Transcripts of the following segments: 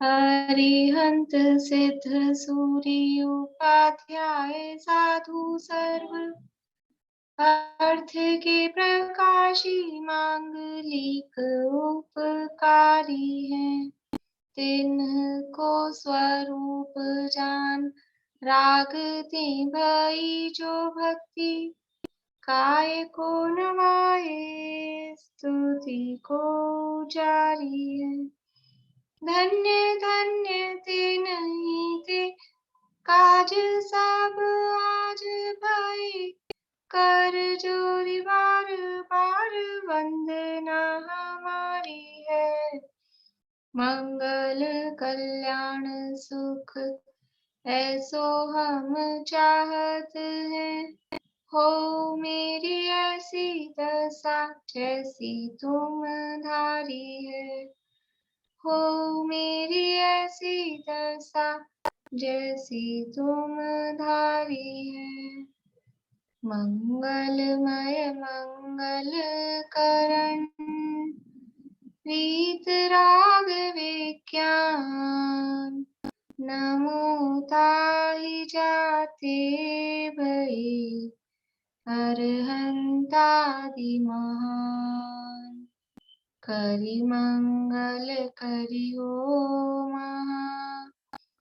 हरिहंत सिद्ध सूर्य उपाध्याय साधु सर्व अर्थ के प्रकाशी मांगलिक उपकारी है। तिनको स्वरूप जान रागते भई जो भक्ति काय को नवाए स्तुति को जारी है। धन्य धन्य ते नहीं ते काज सब आज भाई कर जोरी बार बार वंदना हमारी है। मंगल कल्याण सुख ऐसो हम चाहत हैं। हो मेरी ऐसी दशा जैसी तुम धारी है। हो मेरी ऐसी दशा जैसी तुम धारी है। मंगलमय मंगल करण प्रीत राग विज्ञान नमो ताहि जाते भई अरहंतादि महान। करि मंगल करि हो महा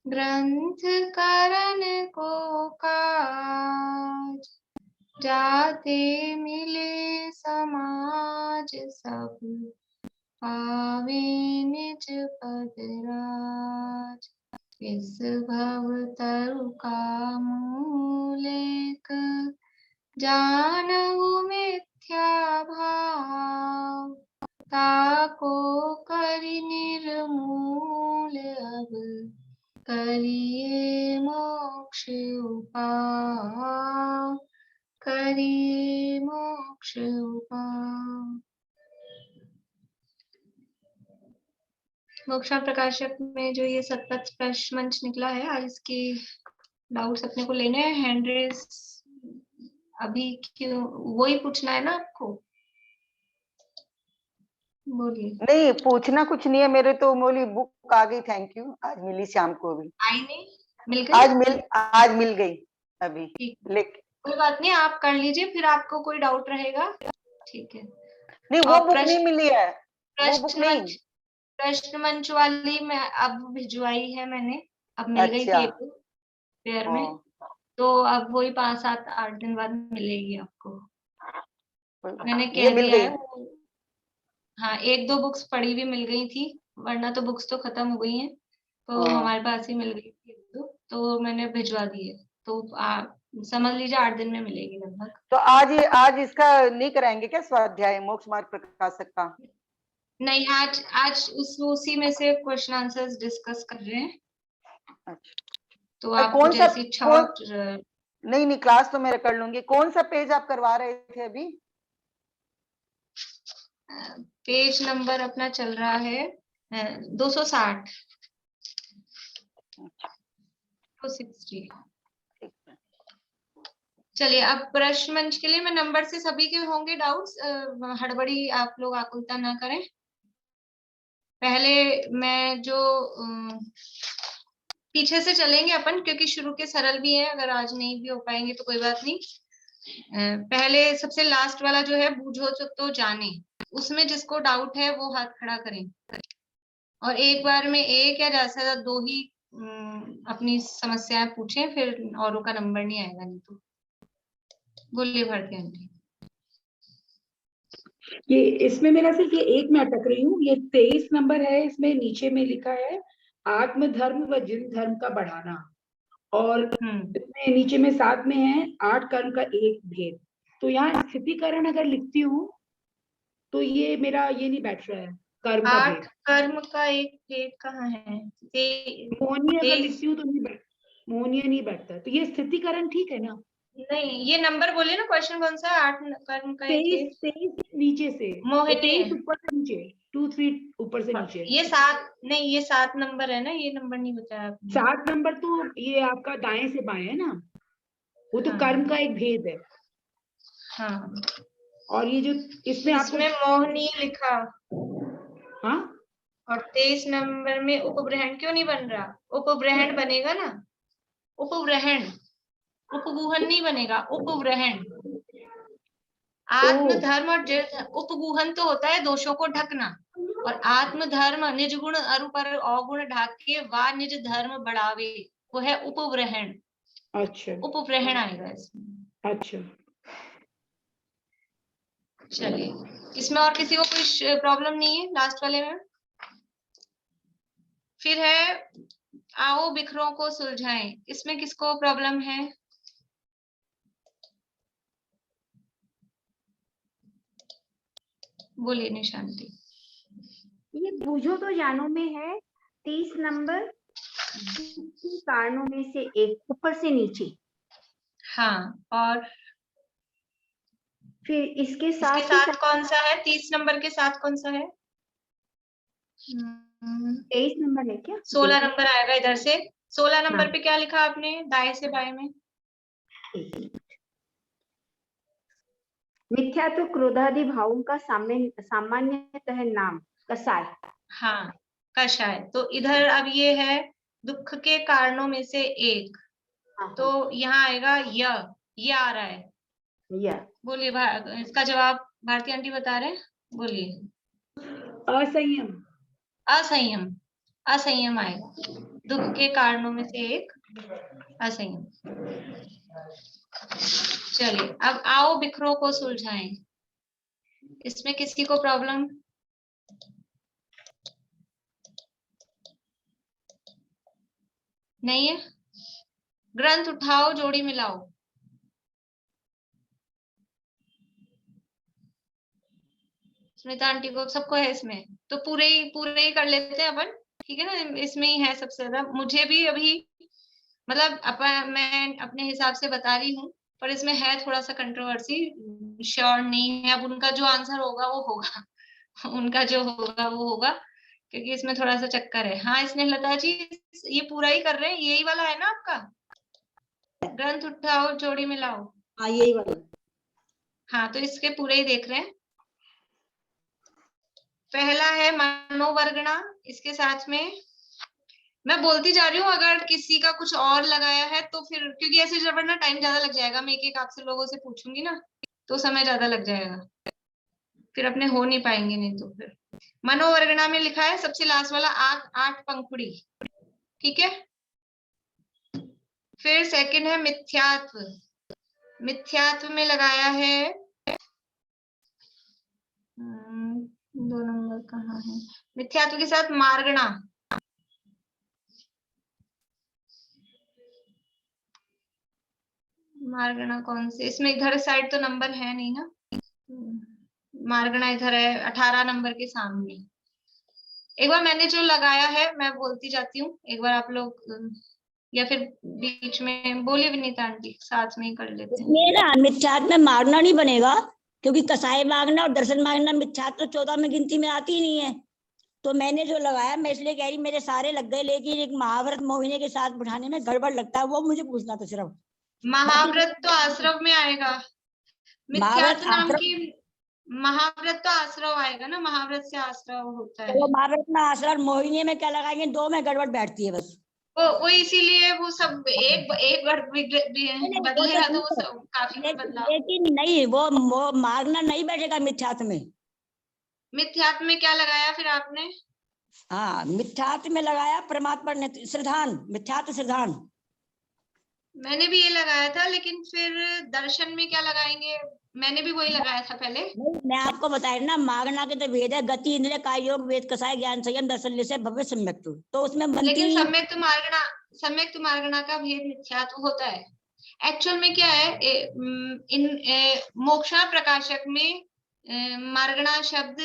ग्रंथ करण को काज जाते मिले समाज सब पावे निज पद राज। इस भव तरु का मूलेक जानहु मिथ्या भाव ताको करि निर्मूल अब करिए मोक्ष उपाय करिए मोक्ष उपाय। मोक्षा प्रकाशक में जो ये सतपथ प्रश्न मंच निकला है, आज इसके डाउट्स अपने को लेने हैं। हैंड रेस अभी क्यों वो ही पूछना है ना आपको? बोलिए। नहीं पूछना कुछ नहीं है, मेरे तो मोली बुक आ गई, थैंक यू। आज मिली शाम को भी। आई नहीं? मिल गई? आज मिल गई अभी। कोई बात नहीं, आप कर लीजिए, फिर आपको कोई डाउट रहेगा ठीक है। नहीं वो बुक नहीं मिली है, वो बुक नहीं। प्रश्न मंच वाली मैं अब भिजवाई है मैंने, अब मिल गई थी एक पेयर में, तो अब वही 5, 7, 8 दिन बाद मिलेगी आपको। मैंने कह दिया है। हाँ, 1-2 बुक्स पड़ी भी मिल गई थी, वरना तो बुक्स तो खत्म हो गई हैं, तो हमारे पास ही मिल गई थी तो मैंने भिजवा दी है। तो आप समझ लीजिए 8 दिन में मिलेगी लगभग। तो आज इसका नहीं कराएंगे क्या स्वाध्याय मोक्ष मार्ग प्रकाशक का? नहीं, आज उसी में से क्वेश्चन आंसर्स डिस्कस कर रहे हैं। अच्छा, तो आपको जैसी इच्छा हो। नहीं क्लास तो मैं कर लूंगी। कौन सा पेज आप करवा रहे थे अभी? पेज नंबर अपना चल रहा है 260 260। चलिए, अब प्रश्न मंच के लिए मैं नंबर से सभी के होंगे डाउट्स, हड़बड़ी आप लोग आकुलता ना करें। पहले मैं जो पीछे से चलेंगे अपन, क्योंकि शुरू के सरल भी है, अगर आज नहीं भी हो पाएंगे तो कोई बात नहीं। पहले सबसे लास्ट वाला जो है बूझो तो जाने, उसमें जिसको डाउट है वो हाथ खड़ा करें, और एक बार में एक या ज्यादा से ज्यादा 2 ही अपनी समस्याएं पूछें, फिर औरों का नंबर नहीं आएगा। नहीं तो बोलिए भारती आंटी। ये इसमें मेरा सिर्फ ये एक मैं अटक रही हूँ, ये 23 नंबर है, इसमें नीचे में लिखा है आत्म धर्म व जिन धर्म का बढ़ाना, और इसमें नीचे में साथ में है 8 कर्म का एक भेद। तो यहाँ स्थितिकरण अगर लिखती हूँ तो ये मेरा ये नहीं बैठ रहा है, कर्म का भेद। 8 कर्म का एक भेद कहाँ है? मोहनीय अगर लिखती हूँ तो मोहनीय नहीं बैठता, तो ये स्थितिकरण ठीक है ना? नहीं, ये नंबर बोले ना, क्वेश्चन कौन सा? 8 कर्म का एक 23 नीचे से, 23 ऊपर से नीचे, 2, 3 ऊपर से नीचे। ये 7 नहीं, ये 7 नंबर है ना, ये नंबर नहीं बताया आपने। 7 नंबर तो ये आपका दाएं से बाएं है ना, वो तो कर्म का एक भेद है। हाँ, और ये जो इसमें मोहनीय लिखा। हाँ, और 23 नंबर में उपग्रहण क्यों नहीं बन रहा? उपग्रहण बनेगा ना, उपग्रहण, उपगूहन नहीं बनेगा, उपग्रहण। आत्म धर्म और उपगूहन तो होता है दोषों को ढकना, और आत्म धर्म निज गुण अरु पर अवगुण ढाके वा निज धर्म बढ़ावे, वो है उपग्रहण। अच्छा, उपग्रहण आएगा इसमें। अच्छा। चलिए, इसमें और किसी को कोई प्रॉब्लम नहीं है लास्ट वाले में? फिर है आओ बिखरों को सुलझाएं, इसमें किसको प्रॉब्लम है? बोलिए निशांति। ये बूझो तो जानो में है 30 नंबर, कारणों में से एक, ऊपर से नीचे। हाँ, और फिर इसके साथ कौन सा है? 30 नंबर के साथ कौन सा है? 23 नंबर है क्या? 16 नंबर आएगा इधर से। 16 नंबर हाँ। पे क्या लिखा आपने दाएं से बाएं में? मिथ्या तो क्रोधादि भावों का सामान्यतः नाम कसाय। हाँ, कषाय। तो इधर अब ये है दुख के कारणों में से एक, तो यहाँ आएगा ये आ रहा है। बोलिए, इसका जवाब भारती आंटी बता रहे हैं, बोलिए। असंयम। असंयम, असंयम आएगा, दुख के कारणों में से एक असंयम। चलिए, अब आओ बिखरों को सुलझाएं, इसमें किसी को प्रॉब्लम नहीं है? ग्रंथ उठाओ जोड़ी मिलाओ, स्मिता आंटी को, सबको है इसमें, तो पूरे ही कर लेते हैं अपन, ठीक है ना? इसमें ही है सबसे ज्यादा। मुझे भी अभी मतलब मैं अपने हिसाब से बता रही हूँ, पर इसमें है थोड़ा सा कंट्रोवर्सी, श्योर नहीं है। अब उनका जो आंसर होगा वो होगा उनका जो होगा वो होगा, क्योंकि इसमें थोड़ा सा चक्कर है। हाँ, इसने लता जी ये पूरा ही कर रहे हैं, यही वाला है ना आपका? ग्रंथ उठाओ जोड़ी मिलाओ, हाँ यही वाला। हाँ, तो इसके पूरे ही देख रहे हैं। पहला है मनोवर्गणा, इसके साथ में मैं बोलती जा रही हूँ, अगर किसी का कुछ और लगाया है तो फिर, क्योंकि ऐसे जब ना टाइम ज्यादा लग जाएगा, मैं एक एक आपसे लोगों से पूछूंगी ना, तो समय ज्यादा लग जाएगा, फिर अपने हो नहीं पाएंगे। नहीं तो फिर मनोवर्गणा में लिखा है सबसे लास्ट वाला आठ पंखुड़ी, ठीक है? फिर सेकंड है मिथ्यात्व, मिथ्यात्व में लगाया है 2 नंबर कहाँ है? मिथ्यात्व के साथ मार्गणा, मार्गणा कौन से? इसमें इधर साइड तो नंबर है नहीं ना, मार्गणा इधर है 18 नंबर के सामने। एक बार मैंने जो लगाया है मैं बोलती जाती हूँ, एक बार आप लोग या फिर बीच में बोलिए विनीता आंटी, साथ में ही कर लेते हैं। मेरा मिथ्यात्व में मारना नहीं बनेगा, क्योंकि कसाई मांगना और दर्शन मांगना मिथ्यात्व 14 में गिनती में आती ही नहीं है। तो मैंने जो लगाया, मैं इसलिए कह रही मेरे सारे लग गए, लेकिन एक महाव्रत मोहिनी के साथ बिठाने में गड़बड़ लगता है, वो मुझे पूछना था सिर्फ। महाव्रत तो आश्रव में आएगा, मिथ्यात्व नाम की महाव्रत तो आश्रव आएगा ना, महाव्रत से आश्रव होता है। तो महाव्रत में आश्रव, मोहिनी में क्या लगाएंगे? 2 में गड़बड़ बैठती है बस। वो इसीलिए वो सब एक बदलेगा तो वो सब काफी बदलाव। लेकिन नहीं, वो मारना नहीं बैठेगा मिथ्यात्व में। मिथ्यात्व में क्या लगाया फिर आपने? हाँ, मिथ्यात्व में लगाया परमात्मा ने श्रद्धान, मिथ्यात्व श्रद्धान। मैंने भी ये लगाया था, लेकिन फिर दर्शन में क्या लगाएंगे? मैंने भी वही लगाया था पहले। मैं आपको बताया ना, मांगना के तो वेद है, गति इंद्रिय काय योग वेद कसाय ज्ञान संयम दर्शन से भव्य सम्यक, तो उसमें लेकिन सम्यक मार्गणा का भेद मिथ्यात्व होता है। एक्चुअल में क्या है, मोक्षा प्रकाशक में मार्गणा शब्द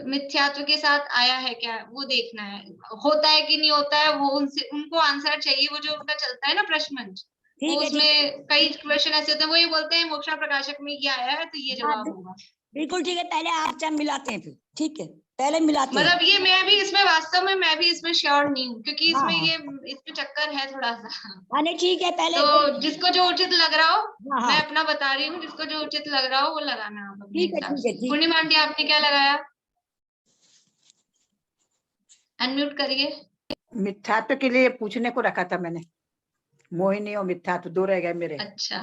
मिथ्यात्व के साथ आया है क्या, वो देखना है, होता है कि नहीं होता है, वो उनको आंसर चाहिए। वो जो उनका चलता है ना प्रश्न मंच, उसमें कई क्वेश्चन ऐसे होते हैं, वो ये बोलते हैं मोक्षा प्रकाशक में ये आया है तो ये जवाब होगा। बिल्कुल ठीक है, पहले आप मिलाते हैं फिर, ठीक है, पहले मिलाते हैं। मतलब ये मैं भी इसमें वास्तव में मैं भी इसमें श्योर नहीं हूँ, क्योंकि इसमें ये इसमें चक्कर है थोड़ा सा। नहीं ठीक है, पहले तो जिसको जो उचित लग रहा हो, हाँ। मैं अपना बता रही हूँ, जिसको जो उचित लग रहा हो वो लगाना आप अपने ठीक हिसाब है, से। पूर्णिमा आंटी आपने क्या लगाया? अनम्यूट करिए। मिथ्यात्व के लिए पूछने को रखा था मैंने, मोहिनी और मिथ्यात्व 2 रह गए मेरे। अच्छा,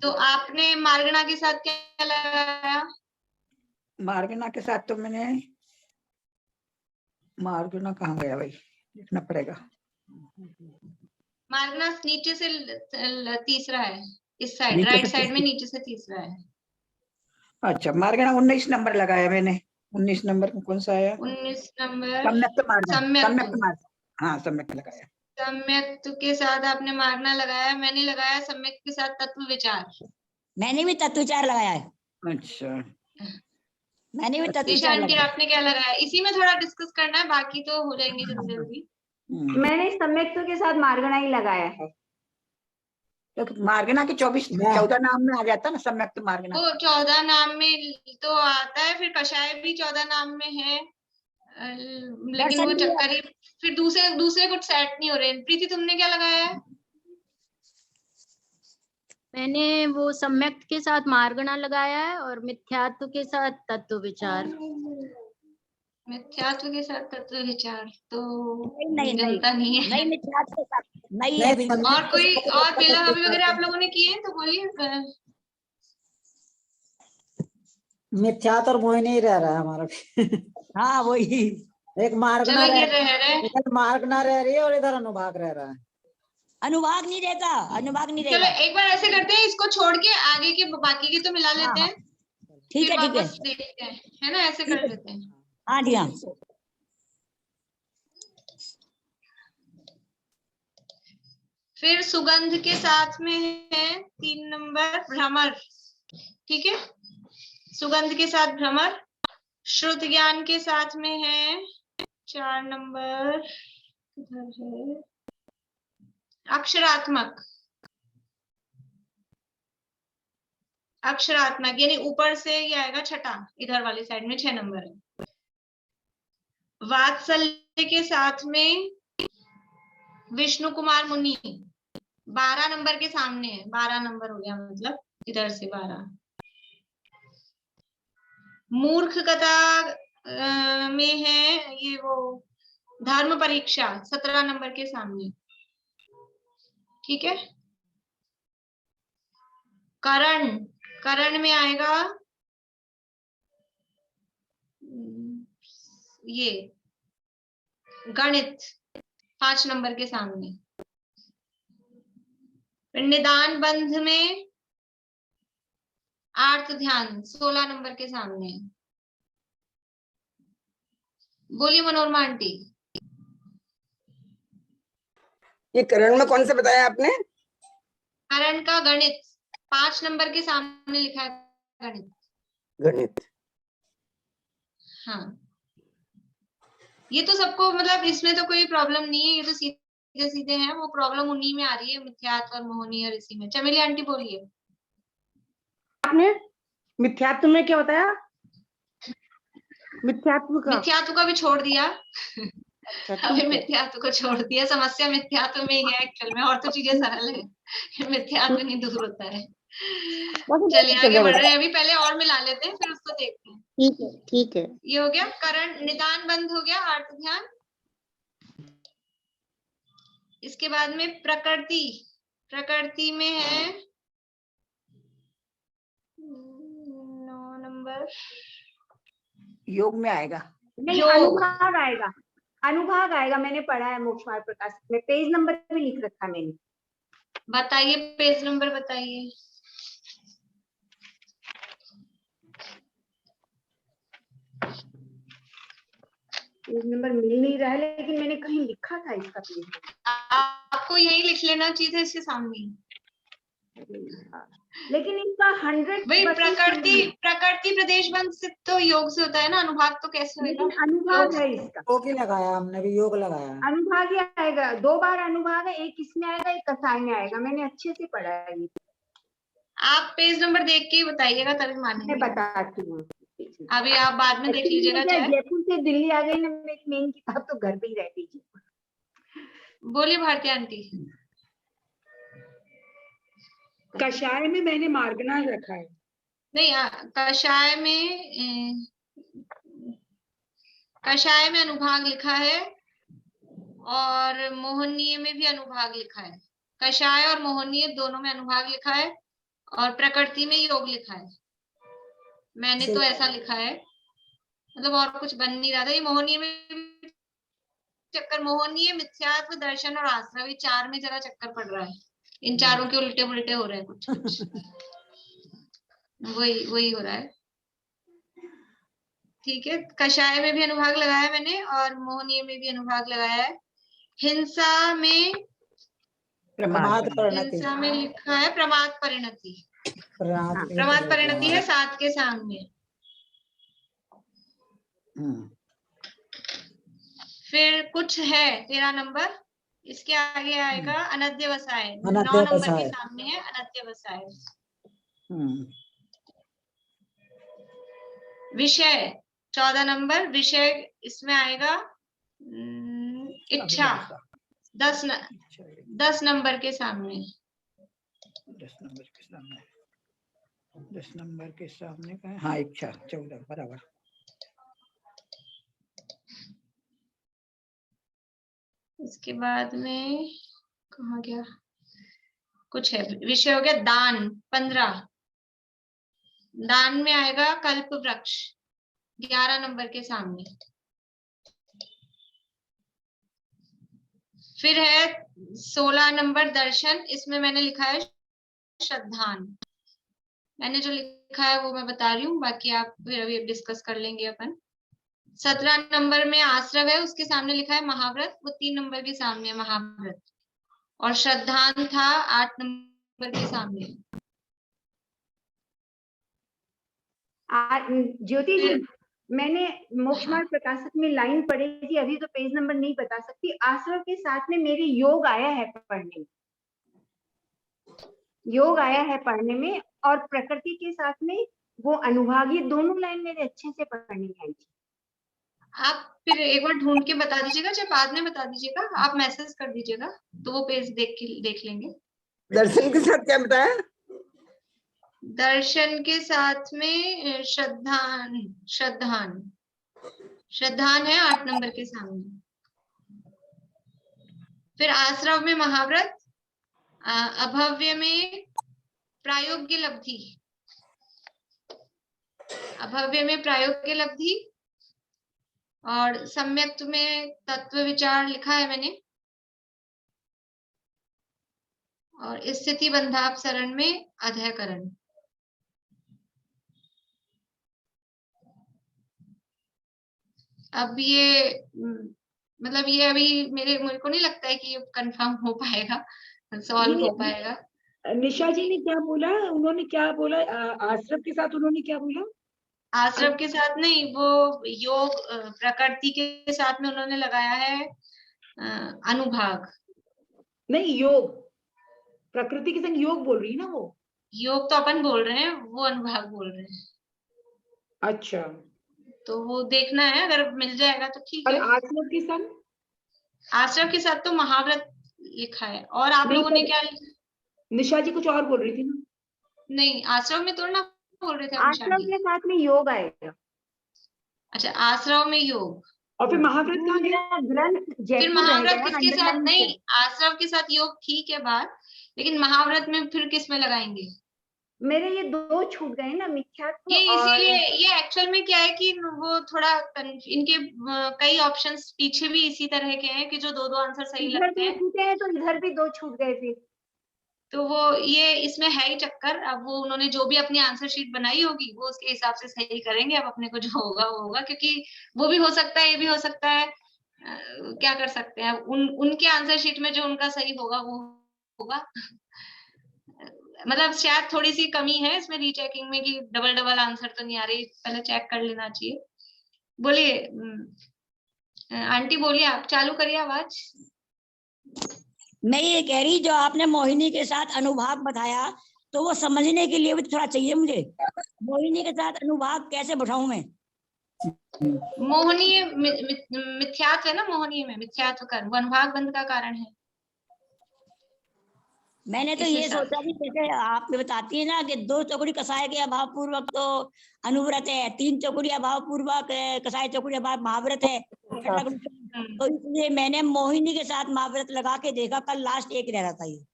तो आपने मार्गना के साथ क्या लगाया? मार्गना के साथ तो मैंने, मार्गना कहाँ गया भाई, देखना पड़ेगा। मार्गना नीचे से तीसरा है, इस साइड, नीचे राइट से साइड में नीचे से तीसरा है। अच्छा, मार्गना 19 नंबर लगाया मैंने। 19 नंबर में कौन सा आया? 19 नंबर सम्यक्त मार्गना। सम्यक्त। सम्यक्त मार्गना, हाँ सम्यक्त लगाया। सम्यक्त के साथ आपने मार्गना लगाया, मैंने लगाया सम्यक्त के साथ तत्व विचार। मैंने भी तत्व विचार लगाया है। अच्छा, मैंने भी तत्व दिशा विचार आंटी लगाया। आपने क्या लगाया? इसी में थोड़ा डिस्कस करना है, बाकी तो हो जाएंगे जल्दी जल्दी। मैंने सम्यक्त के साथ मार्गना ही लगाया है। तो मार्गना के 14 नाम में आ जाता ना सम्यक्त मार्गना। वो 14 नाम में तो आता है, फिर कषाय भी 14 नाम में है, लेकिन वो दर्शन भी है। चक्कर ही फिर दूसरे कुछ सेट नहीं हो रहे। प्रीति तुमने क्या लगाया है? मैंने वो सम्यक्त के साथ मार्गना लगाया है और मिथ्यात्व के साथ तत्व विचार। मिथ्यात्व के साथ तत्व विचार तो नहीं जनता नहीं है। नहीं, मिथ्यात्व के साथ नहीं है बिल्कुल। और कोई और बेला हबी वगैरह आप लोगों ने किए हैं तो बोलिए। मिथ्यात्व और मोहिनी ही रह रहा है हमारा भी। हाँ वही। एक मार्गना चलो ये रह रह रहे। इधर मार्गना रह रही है और इधर अनुभाग रह रहा है। अनुभाग नहीं रहेगा, अनुभाग नहीं चलो रहेगा। एक बार ऐसे करते हैं, इसको छोड़ के आगे के बाकी के तो मिला लेते हैं, ठीक फिर है ठीक है। वापस देखते हैं, है ना? ऐसे कर लेते हैं। हाँ जी हाँ। फिर सुगंध के साथ में है 3 नंबर भ्रमर, ठीक है? सुगंध के साथ भ्रमर। श्रुत ज्ञान के साथ में है 4 नंबर, किधर है? अक्षरात्मक। अक्षरात्मक यानी ऊपर से ये आएगा छठा, इधर वाली साइड में 6 नंबर है। वात्सल्य के साथ में विष्णु कुमार मुनि 12 नंबर के सामने है, 12 नंबर हो गया, मतलब इधर से 12। मूर्ख कथा में है ये वो धर्म परीक्षा 17 नंबर के सामने, ठीक है? करण, करण में आएगा ये गणित 5 नंबर के सामने। निदान बंध में आर्त ध्यान 16 नंबर के सामने। बोलिए मनोरमा आंटी। ये करण में कौन से बताया आपने? करण का गणित 5 नंबर के सामने लिखा है, गणित। गणित, हाँ, ये तो सबको, मतलब इसमें तो कोई प्रॉब्लम नहीं है, ये तो सीधे सीधे हैं। वो प्रॉब्लम उन्हीं में आ रही है, मिथ्यात्व और मोहिनी और इसी में। चमेली आंटी बोलिए। आपने मिथ्यात्व में क्या बताया? मिथ्यात्व का भी छोड़ दिया। अच्छा, अभी मिथ्यात्व को छोड़ दिया, समस्या मिथ्यात्व में ही है एक्चुअल में, और तो चीजें सरल है, मिथ्यात्व नहीं दूर होता है। चलिए आगे बढ़ रहे हैं, अभी पहले और मिला लेते हैं, फिर उसको देखते हैं। ठीक है ठीक है। ये हो गया करण, निदान बंद हो गया, आर्त ध्यान। इसके बाद में प्रकृति, प्रकृति में है 9 नंबर, योग में आएगा। नहीं, अनुभाग आएगा, अनुभाग आएगा। मैंने पढ़ा है मोक्ष मार्ग प्रकाश में, पेज नंबर भी लिख रखा मैंने। बताइए पेज नंबर बताइए। पेज नंबर मिल नहीं रहा है, लेकिन मैंने कहीं लिखा था इसका पेज। आपको यही लिख लेना चाहिए था इसके सामने। लेकिन इसका 100 भाई प्रकृति प्रदेश बंद से तो योग से होता है ना, अनुभाग तो कैसे होगा? अनुभाग है इसका। योग ही लगाया हमने भी, योग लगाया। अनुभाग ही आएगा, 2 बार अनुभाग है, एक इसमें आएगा, एक कसाई में आएगा। मैंने अच्छे से पढ़ा है ये। आप पेज नंबर देख के ही बताइएगा, तभी मानेंगे। मैं बताती हूँ। अभी आप बाद में देख लीजिएगा चाहे। जयपुर से दिल्ली आ गई ना, मैं मेन किताब तो घर पे ही रहती थी। बोलिए भारती आंटी। कषाय में मैंने मार्गना रखा है। नहीं, कषाय में कषाय में अनुभाग लिखा है और मोहनीय में भी अनुभाग लिखा है। कषाय और मोहनीय दोनों में अनुभाग लिखा है और प्रकृति में योग लिखा है। मैंने तो ऐसा लिखा है, मतलब और कुछ बन नहीं रहा था। ये मोहनीय में चक्कर, मोहनीय, मिथ्यात्व, दर्शन और आश्रव, ये 4 में जरा चक्कर पड़ रहा है। इन चारों के उल्टे पुल्टे हो रहे हैं कुछ कुछ। वही हो रहा है। ठीक है, कषाय में भी अनुभाग लगाया मैंने और मोहनीय में भी अनुभाग लगाया है। हिंसा में हिंसा में लिखा है प्रमाद परिणति। प्रमाद परिणति है 7 के सामने। फिर कुछ है 13 नंबर, इसके आगे आएगा अनध्यवसाय। 9 नंबर के सामने है अनध्यवसाय। विषय 14 नंबर, विषय इसमें आएगा इच्छा। 10 नंबर के सामने। 10 नंबर के सामने का है, हाँ इच्छा 14 बराबर। इसके बाद में कहाँ गया, कुछ है। विषय हो गया दान 15। दान में आएगा कल्प वृक्ष 11 नंबर के सामने। फिर है 16 नंबर दर्शन, इसमें मैंने लिखा है श्रद्धान। मैंने जो लिखा है वो मैं बता रही हूँ, बाकी आप फिर अभी डिस्कस कर लेंगे अपन। 17 नंबर में आश्रव है, उसके सामने लिखा है महाव्रत, वो 3 नंबर के सामने है महाव्रत। और श्रद्धान था 8 नंबर के सामने। ज्योति जी, मैंने मोक्ष मार्ग प्रकाशक में लाइन पढ़ी थी, अभी तो पेज नंबर नहीं बता सकती। आश्रव के साथ में मेरे योग आया है पढ़ने में, योग आया है पढ़ने में, और प्रकृति के साथ में वो अनुभाग, ये दोनों लाइन मेरे अच्छे से पढ़ने में आई थी। आप फिर एक बार ढूंढ के बता दीजिएगा, चाहे बाद में बता दीजिएगा, आप मैसेज कर दीजिएगा तो वो पेज देख लेंगे। दर्शन के साथ क्या बताया? दर्शन के साथ में श्रद्धान है 8 नंबर के सामने। फिर आश्रव में महाव्रत, अभव्य में प्रायोग्य लब्धि, अभव्य में प्रायोग्य लब्धि, और सम्यक्त में तत्व विचार लिखा है मैंने, और स्थिति बंधापसरण में अध्ययकरण। अब ये मतलब ये अभी मेरे को नहीं लगता है कि ये कंफर्म हो पाएगा, सॉल्व हो पाएगा। निशा जी ने क्या बोला, उन्होंने क्या बोला आश्रम के साथ, उन्होंने क्या बोला? आश्रम के साथ नहीं, वो योग प्रकृति के साथ में उन्होंने लगाया है अनुभाग। नहीं, योग प्रकृति के संग योग बोल रही है ना वो। योग तो अपन बोल रहे हैं, वो अनुभाग बोल रहे हैं। अच्छा, तो वो देखना है, अगर मिल जाएगा तो ठीक है। आश्रम के संग, आश्रम के साथ तो महाव्रत लिखा है। और आप लोगों ने क्या? निशा जी कुछ और बोल रही थी ना। नहीं, आश्रम में तो ना बोल रहे थे। आश्रम के साथ में योग आएगा। अच्छा, आश्रम में योग, और फिर महाव्रत कहाँ गया? फिर महाव्रत किसके साथ? नहीं, आश्रम के साथ योग ठीक है बात, लेकिन महाव्रत में फिर किस में लगाएंगे? मेरे ये 2 छूट गए ना, मिथ्यात्व। ये इसीलिए, ये एक्चुअल में क्या है कि वो थोड़ा इनके कई ऑप्शंस पीछे भी इसी तरह के हैं कि जो 2 आंसर सही लगते हैं, तो इधर भी 2 छूट गए फिर। तो वो ये इसमें है ही चक्कर। अब वो उन्होंने जो भी अपनी आंसर शीट बनाई होगी वो उसके हिसाब से सही करेंगे। अब अपने को जो होगा वो होगा, क्योंकि वो भी हो सकता है, ये भी हो सकता है। क्या कर सकते हैं, उनके आंसर शीट में जो उनका सही होगा वो होगा। मतलब शायद थोड़ी सी कमी है इसमें रीचेकिंग में कि डबल आंसर तो नहीं आ रही, पहले चेक कर लेना चाहिए। बोलिए आंटी, बोलिए, आप चालू करिए आवाज। मैं ये कह रही, जो आपने मोहिनी के साथ अनुभाग बताया, तो वो समझने के लिए भी थोड़ा चाहिए मुझे। मोहिनी के साथ अनुभाग कैसे बैठाऊं मैं? मोहनीय मिथ्यात्व है ना, मोहनीय में मिथ्यात्व कर्म, अनुभाग बंध का कारण है। मैंने तो इस ये हिसाब सोचा कि जैसे आप बताती है ना कि 2 चौकड़ी कसाय के अभाव पूर्वक तो अनुव्रत है, 3 चौकड़ी अभाव पूर्वक कसाय चौकड़ी अभाव महाव्रत है, तो इसलिए मैंने मोहिनी के साथ महाव्रत लगा के देखा, कल लास्ट एक रह रहा था ये,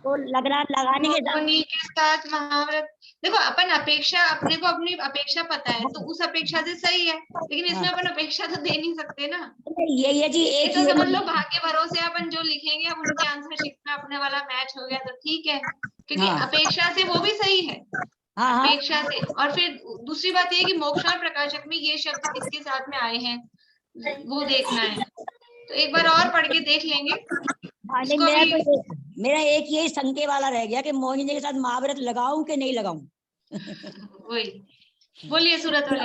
तो लगाने के साथ मोहिनी के साथ महाव्रत, देखो अपन अपेक्षा, अपने को अपनी अपेक्षा पता है तो उस अपेक्षा से सही है, लेकिन इसमें अपन अपेक्षा तो दे नहीं सकते ना। ये जी ये एक तो ये समझ लो भाग्य भरोसे अपन जो लिखेंगे, अब उनके आंसर शीट में अपने वाला मैच हो गया तो ठीक है, क्योंकि हाँ। अपेक्षा से वो भी सही है, हाँ हाँ अपेक्षा से। और फिर दूसरी बात ये कि मोक्ष और प्रकाशक में ये शब्द किसके साथ में आए हैं वो देखना है, तो एक बार और पढ़ के देख लेंगे नहीं, इसको भी। मेरा एक यही शंके वाला रह गया कि मोहिनी के साथ महाव्रत लगाऊं कि नहीं लगाऊं। वही बोलिए सूरत वाले।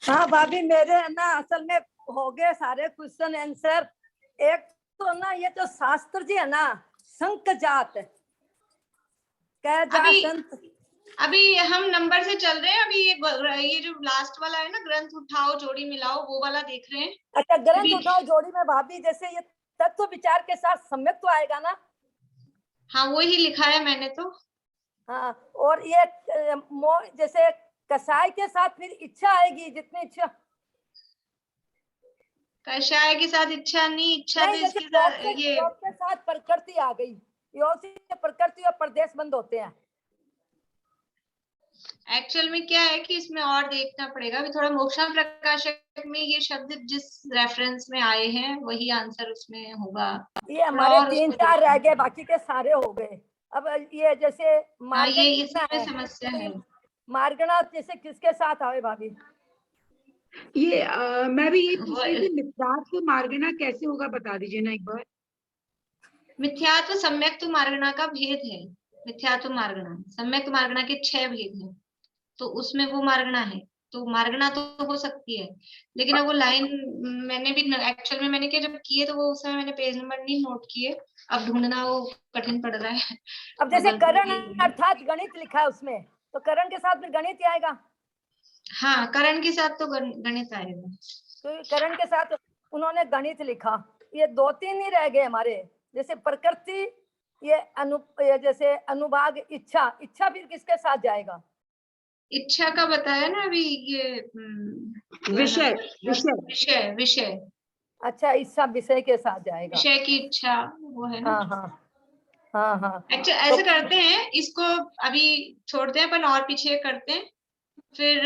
हाँ भाभी, मेरे है ना असल में हो गए सारे क्वेश्चन आंसर। एक तो ना ये जो शास्त्र जी है ना, संक जात अभी हम नंबर से चल रहे हैं, अभी ये जो लास्ट वाला है ना, ग्रंथ उठाओ जोड़ी मिलाओ, वो वाला देख रहे हैं। अच्छा, ग्रंथ उठाओ जोड़ी में भाभी जैसे ये तत्व विचार के साथ सम्यक तो आएगा ना? हाँ वो ही लिखा है मैंने तो। हाँ, और ये जैसे कसाय के साथ फिर इच्छा आएगी, जितनी इच्छा कषाय के साथ इच्छा नहीं, इच्छा तो इसके साथ ये योग के साथ प्रकृति आ गई, योग से प्रकृति और प्रदेश बंद होते हैं। एक्चुअल में क्या है कि इसमें और देखना पड़ेगा, अभी थोड़ा मोक्षा प्रकाशक में ये शब्द जिस रेफरेंस में आए हैं वही आंसर उसमें होगा। ये हमारे 3-4 रह गए, बाकी के सारे हो गए। अब ये जैसे ये इसमें समस्या है, मार्गणा जैसे किसके साथ आवे भाभी? ये मैं भी ये पूछ रही थी, मिथ्यात्व मार्गणा कैसे होगा, बता दीजिए ना एक बार। मिथ्यात्व सम्यक्त्व मार्गणा का भेद है। मिथ्यात्व मार्गणा, सम्यक्त्व मार्गणा के 6 भेद हैं, तो उसमें वो मार्गणा है, तो मार्गणा तो हो सकती है, लेकिन अब वो लाइन मैंने भी एक्चुअल में मैंने क्या जब किए तो वो उस समय मैंने पेज नंबर नहीं नोट किए, अब ढूंढना वो कठिन पड़ रहा है। अब जैसे करण अर्थात गणित लिखा है उसमें, तो करण के साथ में गणित ही आएगा। हाँ, करण के साथ तो गणित आएगा, तो करण के साथ उन्होंने गणित लिखा। ये 2-3 ही रह गए हमारे, जैसे प्रकृति, ये जैसे अनुभाग, इच्छा फिर किसके साथ जाएगा? इच्छा का बताया ना अभी, ये विषय। अच्छा, इच्छा विषय के साथ जाएगा, विषय की इच्छा वो है ना। हाँ। अच्छा ऐसे करते हैं, इसको अभी छोड़ते हैं, अपन और पीछे करते हैं, फिर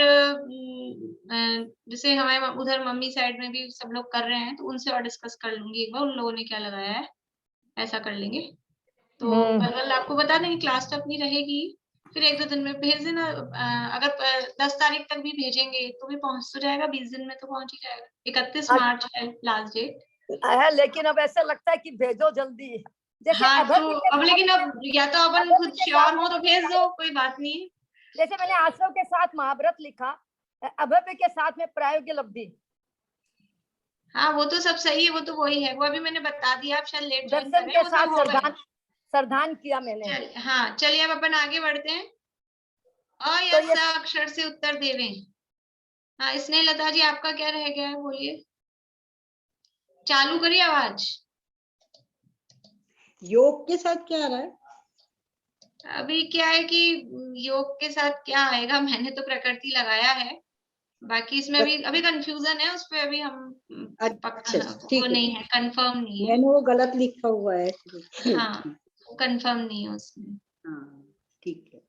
जैसे हमारे उधर मम्मी साइड में भी सब लोग कर रहे हैं तो उनसे और डिस्कस कर लूंगी एक बार, उन लोगों ने क्या लगाया है, ऐसा कर लेंगे। तो कल आपको बता देंगे, क्लास तो अपनी रहेगी, फिर 1-2 दिन में भेज देना। अगर 10 तारीख तक भी भेजेंगे तो भी पहुंच तो जाएगा, 20 दिन में तो पहुंच ही जाएगा। 31 मार्च है लास्ट डेट है, लेकिन अब ऐसा लगता है कि भेजो जल्दी। जैसे हाँ, तो अब लेकिन अब या तो अपन खुद श्योर हो तो भेज दो, कोई बात नहीं। जैसे मैंने आश्रव के साथ महाव्रत लिखा, अभव्य के साथ में प्रायोगिक लब्धि। हाँ वो तो सब सही है, वो तो वही है, वो अभी मैंने बता दिया, आप शायद लेट दर्शन के साथ सरदान किया मैंने। हाँ चलिए अब अपन आगे बढ़ते हैं। अ या स अक्षर से उत्तर देवे। हाँ स्नेहलता जी, आपका क्या रह गया है, बोलिए, चालू करिए आवाज। योग के साथ क्या आ रहा है? अभी क्या है कि योग के साथ क्या आएगा, मैंने तो प्रकृति लगाया है, बाकी इसमें अभी कंफ्यूजन है, उस पे अभी हम वो नहीं है, कंफर्म नहीं है, मैंने वो गलत लिखा हुआ है। हाँ कंफर्म नहीं है उसमें। हाँ ठीक है।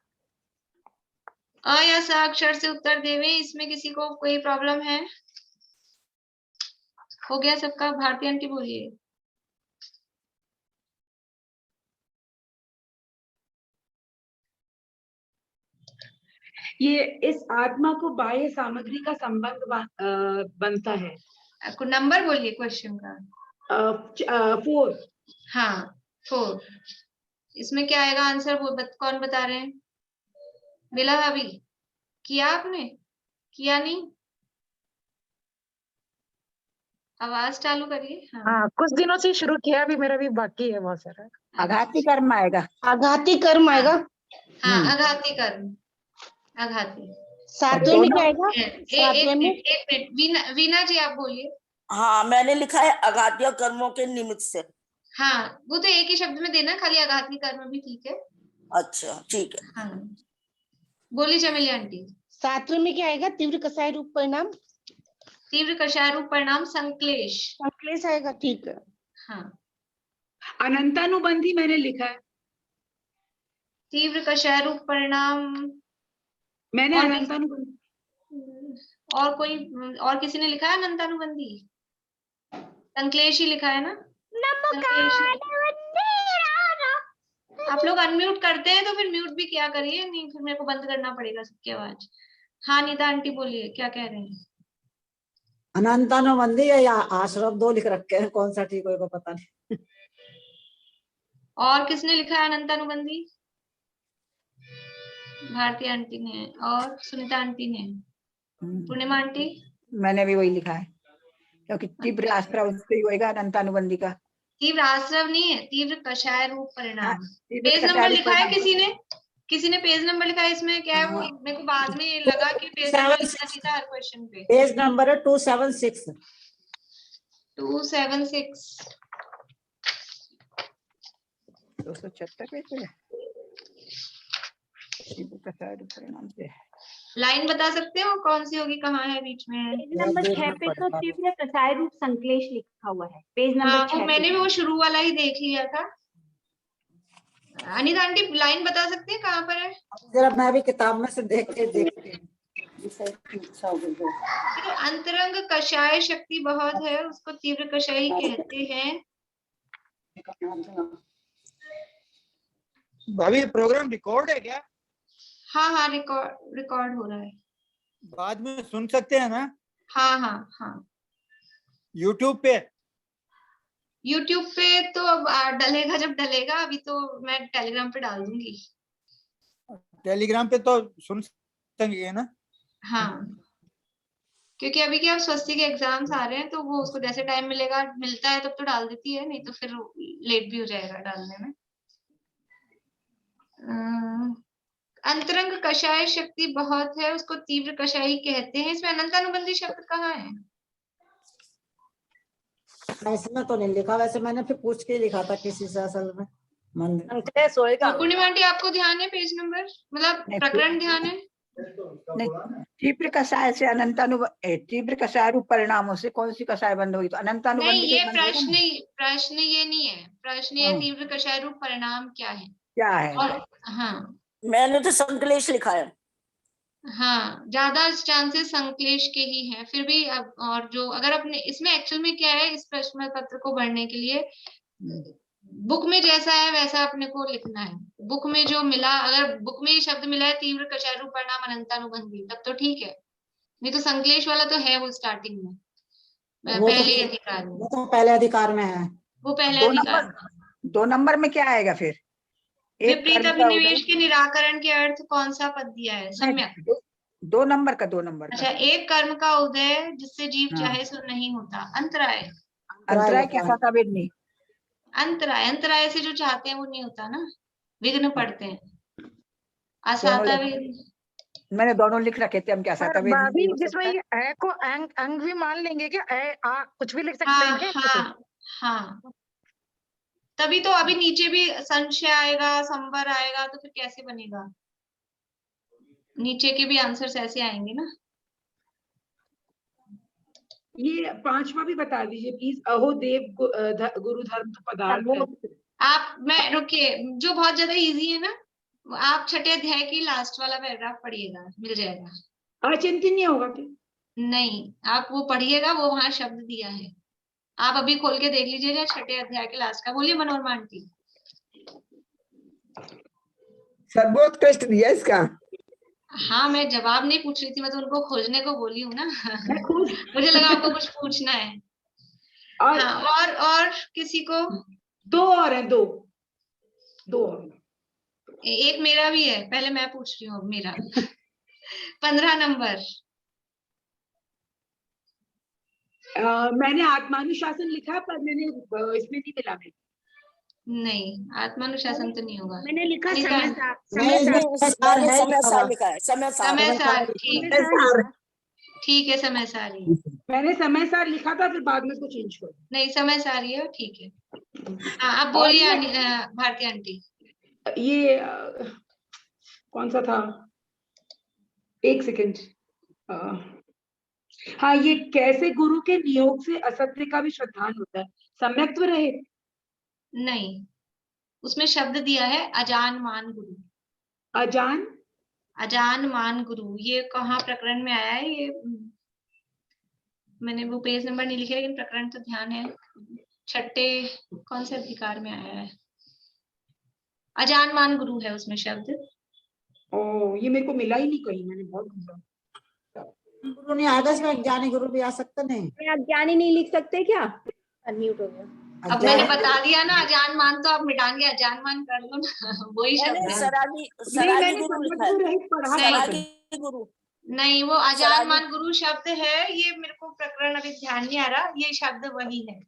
अ या स अक्षर से उत्तर देवे, इसमें किसी को कोई प्रॉब्लम है? हो गया सबका? भारती आंटी बोलिए। ये इस आत्मा को बाह्य सामग्री का संबंध बनता है। आपको नंबर बोलिए क्वेश्चन का। 4। हाँ 4। इसमें क्या आएगा आंसर, कौन बता रहे हैं? मिला अभी? किया आपने? किया नहीं? आवाज चालू करिए। हाँ कुछ दिनों से शुरू किया, अभी मेरा भी बाकी है बहुत सारा। आघाती कर्म आएगा। आघाती कर्म आएगा। हाँ आघाती कर्म, आघाती। सातवें में क्या आएगा? एक मिनट वीना जी आप बोलिए। हाँ मैंने लिखा है आघातीय कर्मों के निमित्त से। हाँ, वो तो एक ही शब्द में देना, खाली आघातनी कर्म भी ठीक है। अच्छा ठीक है। हाँ, बोलिए चमेली आंटी। सातवें में क्या आएगा? तीव्र कसाय रूप परिणाम। तीव्र कषाय रूप परिणाम संक्लेश। संक्लेश आएगा, ठीक है। हाँ, अनंतानुबंधी मैंने लिखा है। तीव्र कषाय रूप परिणाम मैंने और अनंतानुबंधी, और कोई और किसी ने लिखा है अनंतानुबंधी? संक्लेश ही लिखा है ना? संक्लेश। आप लोग अनम्यूट करते हैं तो फिर म्यूट भी क्या करिए, नहीं फिर मेरे को बंद करना पड़ेगा सबकी आवाज। हाँ नीता आंटी बोलिए, क्या कह रहे हैं? अनंतानुबंधी या आश्रम, दो लिख रखे हैं, कौन सा ठीक होगा पता नहीं। और किसने लिखा है अनंतानुबंधी? भारती आंटी ने और सुनीता आंटी ने, पूर्णिमा आंटी। मैंने भी वही लिखा है, क्योंकि तीव्र आश्रय उससे ही होएगा अनंतानुबंधी का। तीव्र आश्रव नहीं है, तीव्र कषाय रूप परिणाम। तीव्र पेज कषाय नंबर रूप लिखा है परिणाम। किसी ने पेज नंबर लिखा है इसमें? क्या है वो? मेरे को बाद में लगा कि पेज नंबर लिखना चाहिए था हर क्वेश्चन पे। पेज नंबर है 276। 276। 276 पेज पे है। तीव्र कषाय रूप परिणाम से लाइन बता सकते हो कौन सी होगी, कहाँ है बीच में? पेज नंबर 6 पे तो तीव्र कषाय रूप संक्लेश लिखा हुआ है, पेज हाँ, नंबर 6 मैंने पे। भी वो शुरू वाला ही देख लिया था। अनिता आंटी लाइन बता सकते हैं कहाँ पर है? जरा मैं भी किताब में से देख के देखती हूँ। अंतरंग कषाय शक्ति बहुत है, उसको तीव्र कषाय कहते हैं। भाभी प्रोग्राम रिकॉर्ड है क्या? हाँ हाँ, रिकॉर्ड हो रहा है। बाद में सुन सकते हैं ना? हाँ हाँ हाँ, यूट्यूब पे तो अब डलेगा जब डलेगा, अभी तो मैं टेलीग्राम पे डाल दूंगी। टेलीग्राम पे तो सुन सकेंगे ना? हाँ, क्योंकि अभी क्या स्वस्ति के एग्जाम्स आ रहे हैं, तो वो उसको जैसे टाइम मिलता है तब तो डाल देती है, नहीं तो फिर लेट भी हो जाएगा डालने में। अंतरंग कषाय शक्ति बहुत है, उसको तीव्र कषाय कहते हैं। इसमें अनंतानुबंधी शब्द कहाँ है? इसमें तो नहीं लिखा, वैसे मैंने फिर पूछ के लिखा था किसी से असल में। संक्लेश होएगा। पूर्णिमा आंटी आपको ध्यान है पेज नंबर, मतलब प्रकरण ध्यान है? तीव्र कषाय से तीव्र कषाय रूप परिणामों से कौन सी कषाय बंद होगी? तो अनंतानुबंधी नहीं, ये बंद होगा ना? प्रश्न ये नहीं है। प्रश्न ये तीव्र कषाय रूप परिणाम क्या है? क्या है? और हाँ, मैंने तो संक्लेश लिखा है। हाँ, ज्यादा चांसेस संक्लेश के ही हैं। फिर भी अब और जो अगर अपने इसमें एक्चुअल में क्या है, इस प्रश्न पत्र को भरने के लिए बुक में जैसा है वैसा अपने को लिखना है। बुक में जो मिला, अगर बुक में ये शब्द मिला है तीव्र कषाय रूप परिणाम अनंतानुबंधी, तब तो ठीक है, नहीं तो संक्लेश वाला तो है वो स्टार्टिंग में, पहले अधिकार में। वो तो पहले अधिकार में है। वो पहले अधिकार में। 2 नंबर में क्या आएगा फिर? विपरीत अभिनिवेश के निराकरण के अर्थ कौन सा पद दिया है? सम्यक। 2 नंबर का 2 नंबर का। अच्छा, एक कर्म का उदय जिससे जीव चाहे सो नहीं होता। अंतराय। अंतराय कैसा था वेदनी? अंतराय से जो चाहते हैं वो नहीं होता ना, विघ्न पड़ते हैं। असाता विघ्न। मैंने दोनों लिख रखे थे, हम क्या असाता विघ्न भाभी जिसमें ये ए को अंग भी मान लेंगे क्या? कुछ भी लिख सकते हैं क्या? हाँ हाँ, तभी तो अभी नीचे भी संशय आएगा, संवर आएगा, तो फिर कैसे बनेगा? नीचे के भी आंसर्स ऐसे आएंगे ना। ये 5वां भी बता दीजिए प्लीज। अहो देव गुरु धर्म तो पदार्थ है। आप मैं रुकिए, जो बहुत ज्यादा इजी है ना, आप छठे अध्याय की लास्ट वाला पैराग्राफ पढ़िएगा, मिल जाएगा। अचिंतनीय होगा क्या? नहीं, आप वो पढ़िएगा, वो वहां शब्द दिया है, आप अभी खोल के देख लीजिएगा छठे अध्याय के लास्ट का। बोलिए मनोरमा आंटी। सर्वोत्कृष्ट दिया इसका। हाँ, मैं जवाब नहीं पूछ रही थी, मैं तो उनको खोजने को बोली हूँ ना। मुझे लगा आपको कुछ पूछना है। हाँ, और किसी को? 2 और है, 2 और। एक मेरा भी है, पहले मैं पूछ रही हूँ मेरा। 15 नंबर। मैंने आत्मानुशासन लिखा, पर मैंने इसमें नहीं मिला। नहीं, आत्मानुशासन तो नहीं होगा। मैंने लिखा समय सार लिखा है। समय सार, ठीक है, समय सार ही। मैंने समय सार लिखा था, फिर बाद में उसको चेंज कर। नहीं, समय सार ही है, ठीक है। हाँ, आप बोलिए भारती आंटी। ये कौन सा था, एक सेकेंड। हाँ, ये कैसे गुरु के नियोग से असत्य का भी श्रद्धान होता है, सम्यक्त्व रहे? नहीं, उसमें शब्द दिया है अजान मान गुरु। अजान मान गुरु, ये कहाँ प्रकरण में आया है? ये मैंने वो पेज नंबर नहीं लिखे, लेकिन प्रकरण तो ध्यान है। छठे कौन से अधिकार में आया है? अजान मान गुरु है उसमें शब्द। ओ, ये मेरे को मिला ही नहीं कहीं, मैंने बहुत ढूंढा। गुरु नहीं आएगा इसमें, अज्ञानी गुरु भी आ सकता नहीं। अज्ञानी नहीं लिख सकते क्या? अनम्यूट हो गया। अब मैंने बता दिया ना, अजान मान तो आप मिटाएंगे, अजान मान कर लो ना, वही शब्द है। सरागी गुरु लिखा है। गुरु नहीं, वो अजान मान गुरु शब्द है, ये मेरे को प्रकरण अभी ध्यान नहीं आ रहा, ये शब्द वही है।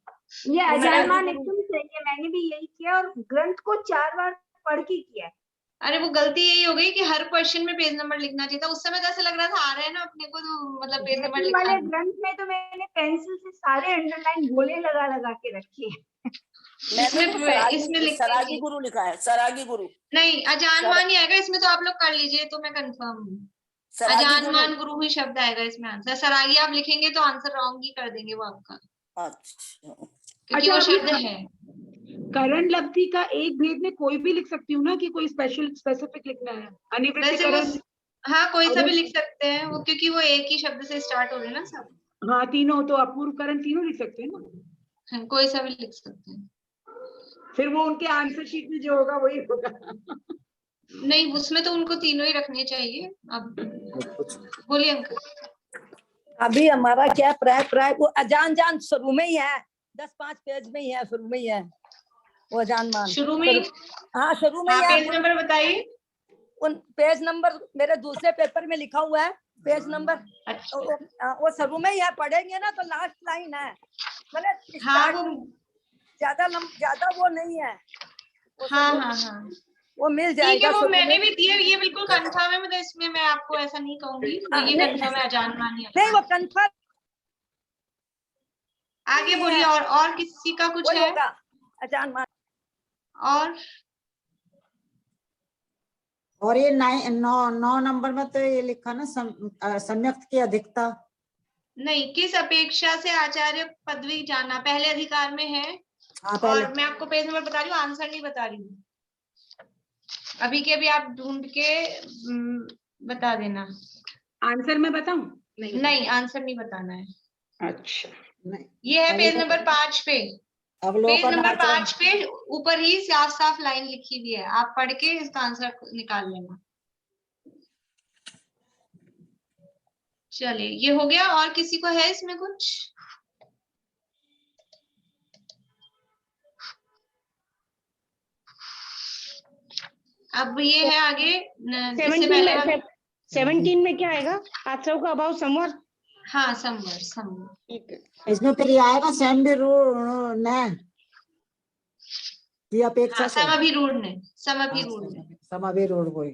ये अजान मान एकदम सही है, मैंने भी यही किया और ग्रंथ को 4 बार पढ़ के किया। अरे वो गलती यही हो गई कि हर क्वेश्चन में पेज नंबर लिखना चाहिए था। उस समय तो ऐसा लग रहा था आ रहे हैं ना अपने को, तो मतलब पेज नंबर लिखना वाले ग्रंथ में तो मैंने पेंसिल से सारे अंडरलाइन गोले लगा लगा के रखे हैं। इसमें सरागी गुरु लिखा है, सरागी गुरु नहीं, अजान मान ही आएगा इसमें, तो आप लोग कर लीजिए, तो मैं कंफर्म हूँ अजान मान गुरु ही शब्द आएगा इसमें आंसर। सरागी आप लिखेंगे तो आंसर रॉन्ग ही कर देंगे वो आपका। अच्छा, क्योंकि वो शब्द है। करण लब्धि का एक भेद में कोई भी लिख सकती हूँ ना, कि कोई स्पेसिफिक लिखना है? अनिवृत्तिकरण, हाँ कोई सा भी लिख सकते हैं वो, क्योंकि वो एक ही शब्द से स्टार्ट हो रहे हैं ना सब। हाँ, तीनों तो अपूर्वकरण तीनों लिख सकते हैं ना। कोई सा भी लिख सकते हैं। फिर वो उनके आंसर शीट में जो होगा वही होगा। नहीं, उसमें तो उनको तीनों ही रखने चाहिए। अब बोलिए अंकल। अभी हमारा क्या प्राय वो अजान जान शुरू में ही है, 10-5 पेज में ही है, शुरू में ही है वो अजान मान। शुरू में? हाँ, शुरू में ही है। पेज नंबर बताइए। उन पेज नंबर मेरे दूसरे पेपर में लिखा हुआ है, पेज नंबर। अच्छा। वो शुरू में ही है, पढ़ेंगे ना तो लास्ट लाइन है, मतलब हाँ, वो ज्यादा वो नहीं है। हाँ, वो मिल जाएगा। वो मैंने भी दिए, ये बिल्कुल कंफर्म है, मतलब इसमें मैं आपको ऐसा नहीं कहूंगी, ये कंफर्म है अजान मान ही। नहीं, वो कंफर्म। आगे बोलिए, और किसी का कुछ है? अजान मान। और ये 9 नंबर में तो ये लिखा ना, सम्यक्त की अधिकता। नहीं, किस अपेक्षा से आचार्य पदवी जाना, पहले अधिकार में है। और मैं आपको पेज नंबर बता रही हूँ, आंसर नहीं बता रही हूँ अभी के अभी, आप ढूंढ के बता देना। आंसर मैं बताऊं? नहीं, आंसर नहीं बताना है। अच्छा, ये है पेज नंबर 5 पे। पेज नंबर 5 पे ऊपर ही साफ साफ लाइन लिखी हुई है, आप पढ़ के इसका आंसर निकाल लेना। चलिए, ये हो गया। और किसी को है इसमें कुछ? अब ये है आगे 17 में क्या आएगा? आश्रव का अभाव संवर। हाँ, संवर। ठीक है। इसमें फिर आएगा समभिरूढ़ की अपेक्षा से। समभिरूढ़ वही।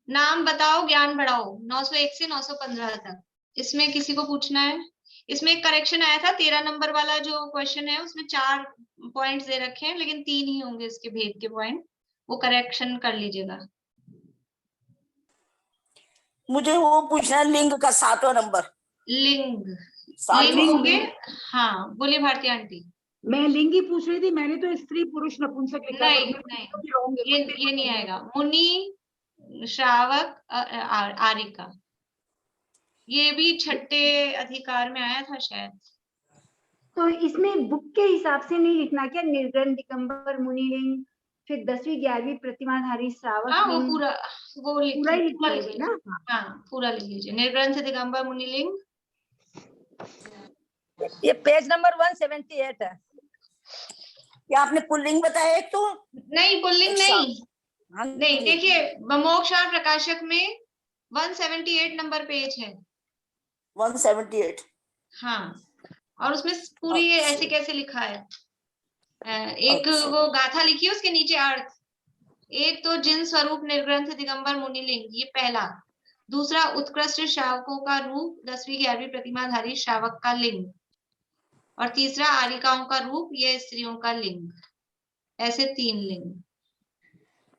नाम बताओ, ज्ञान बढ़ाओ, 901 से 915 तक। इसमें किसी को पूछना है? इसमें एक करेक्शन आया था, 13 नंबर वाला जो क्वेश्चन है उसमें 4 पॉइंट्स दे रखे हैं, लेकिन 3 ही होंगे इसके भेद के पॉइंट, वो करेक्शन कर लीजिएगा। मुझे वो पूछना है लिंग का 7वां नंबर। लिंग होंगे। हाँ, बोलिए भारती आंटी। मैं लिंग ही पूछ रही थी, मैंने तो स्त्री पुरुष नपुंसक लिखा। नहीं, ये नहीं आएगा। मुनि, श्रावक, आरिका, ये भी छठे अधिकार में आया था शायद। तो इसमें बुक के हिसाब से नहीं लिखना क्या? निर्ग्रंथ, दिगंबर, मुनिलिंग, फिर 10वीं 11वीं प्रतिमाधारी श्रावक। हाँ, वो पूरा लिखिए ना। हाँ, पूरा लिख लीजिए। निर्ग्रंथ, दिगंबर, मुनिलिंग। ये पेज नंबर 178 है। क्या आपने पुल्लिंग बताया? एक तो नहीं, पुल्लिंग नहीं, देखिए मोक्ष और प्रकाशक में 178 नंबर पेज है। 178। हाँ, और उसमें पूरी ऐसे कैसे लिखा है, एक वो गाथा लिखी है, उसके नीचे अर्थ। एक तो जिन स्वरूप निर्ग्रंथ दिगंबर मुनिलिंग, ये पहला। दूसरा, उत्कृष्ट श्रावकों का रूप, 10वीं 11वीं प्रतिमाधारी श्रावक का लिंग। और तीसरा आरिकाओं का रूप, ये स्त्रियों का लिंग। ऐसे 3 लिंग।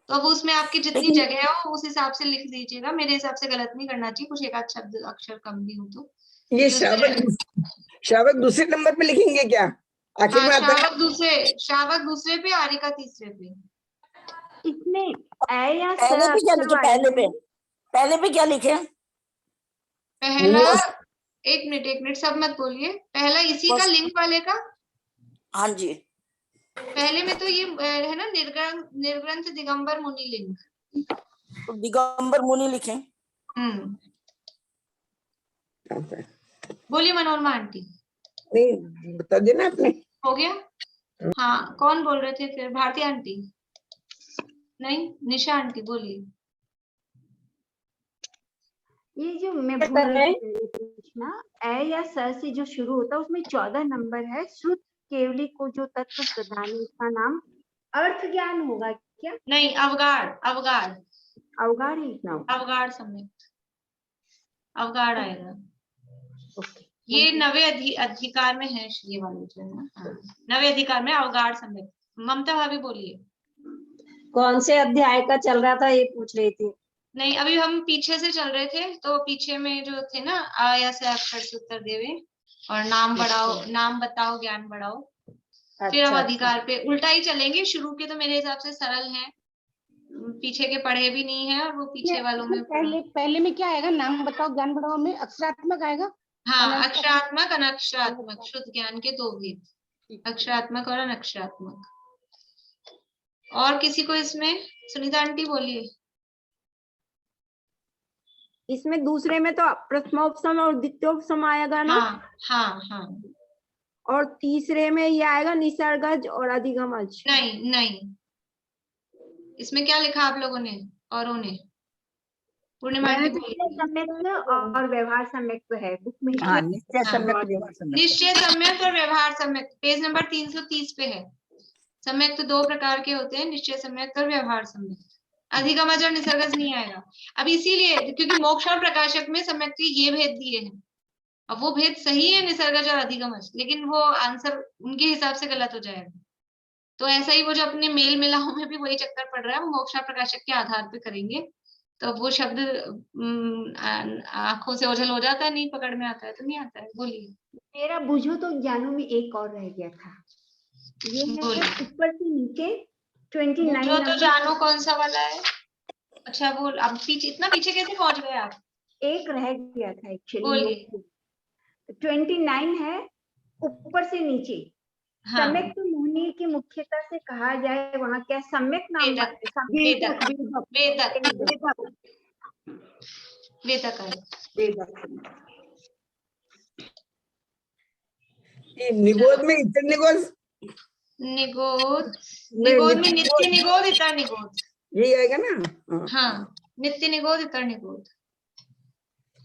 तो अब उसमें आपकी जितनी जगह हो उस हिसाब से लिख दीजिएगा। मेरे हिसाब से गलत नहीं करना चाहिए, कुछ एक आध शब्द अक्षर कम भी हो तो। ये श्रावक दूसरे नंबर पे लिखेंगे क्या? आखिर में आता है श्रावक दूसरे पे, आरिका तीसरे पे। इसमें ए या पहले पे क्या लिखे? पहले पे क्या लिखे? पहला, एक मिनट सब मत बोलिए। पहला इसी का लिंग वाले का। हाँ जी। पहले में तो ये है ना, निर्ग्रंथ दिगंबर मुनि लिंग। तो दिगंबर मुनि लिखे। बोलिए मनोरमा आंटी। नहीं बता देना आपने। हो गया? हाँ, कौन बोल रहे थे फिर? भारती आंटी? नहीं, निशा आंटी बोलिए। ये जो मैं भूल रही थी पूछना, ए या स से जो शुरू होता है उसमें 14 नंबर है। श्रुत केवली को जो तत्व प्रधान है उसका नाम अर्थ ज्ञान होगा क्या? नहीं, अवगाढ़ ही लिखना होगा। अवगाढ़ सम्यक, अवगाढ़ आएगा। ये नवे अधिकार में है, ये वाले जो है ना, नवे अधिकार में अवगाढ़ सम्यक। ममता भाभी बोलिए। कौन से अध्याय का चल रहा था ये पूछ रही थी। नहीं, अभी हम पीछे से चल रहे थे, तो पीछे में जो थे ना, आया से अक्षर से उत्तर देवे और नाम बढ़ाओ, नाम बताओ, ज्ञान बढ़ाओ। फिर अब अधिकार पे उल्टा ही चलेंगे। शुरू के तो मेरे हिसाब से सरल हैं, पीछे के पढ़े भी नहीं है, और वो पीछे वालों में पहले में क्या आएगा? नाम बताओ ज्ञान बढ़ाओ में अक्षरात्मक आएगा। हाँ, अक्षरात्मक अनक्षरात्मक, शुद्ध ज्ञान के 2 भेद, अक्षरात्मक और अनक्षरात्मक। और किसी को इसमें? सुनीता आंटी बोलिए। इसमें दूसरे में तो प्रथमोपसम और द्वितीयोपसम आएगा ना? हाँ। और तीसरे में ये आएगा निसर्गज और अधिगमज। नहीं, इसमें क्या लिखा आप लोगों ने? औरों ने? पूर्णिमा सम्यक और व्यवहार सम्यक तो है बुक में। निश्चय सम्यक और व्यवहार सम्यक पेज नंबर 330 पे है। सम्यक तो 2 प्रकार के होते हैं, निश्चय सम्यक और व्यवहार सम्यक। अधिगमज और निसर्गज नहीं आएगा। अब इसीलिए, क्योंकि मोक्ष और प्रकाशक में सम्यक के ये भेद दिए हैं। अब वो भेद सही है, निसर्गज और अधिगमज, लेकिन वो आंसर उनके हिसाब से गलत हो जाएगा। तो ऐसा ही वो जो अपने मेल मिलाओं में भी वही चक्कर पड़ रहा है, वो मोक्ष और प्रकाशक के आधार पे करेंगे। तो वो शब्द आंखों से ओझल हो जाता है, नहीं पकड़ में आता है तो नहीं आता है। बोलिए। मेरा बुझो तो ज्ञानों में एक और रह गया था, ये है ऊपर से नीचे 29 बुझो तो जानो कौन सा वाला है? अच्छा, वो अब पीछे, इतना पीछे कैसे पहुंच गए आप? एक रह गया था एक्चुअली। 29 है ऊपर से नीचे। सम्यक तो मोहिनी की मुख्यता से कहा जाए, वहाँ क्या सम्यक नाम? निगोद में इतर निगोद में नित्य निगोद, इतर निगोद, यही आएगा ना? हाँ, नित्य निगोद, इतर निगोद।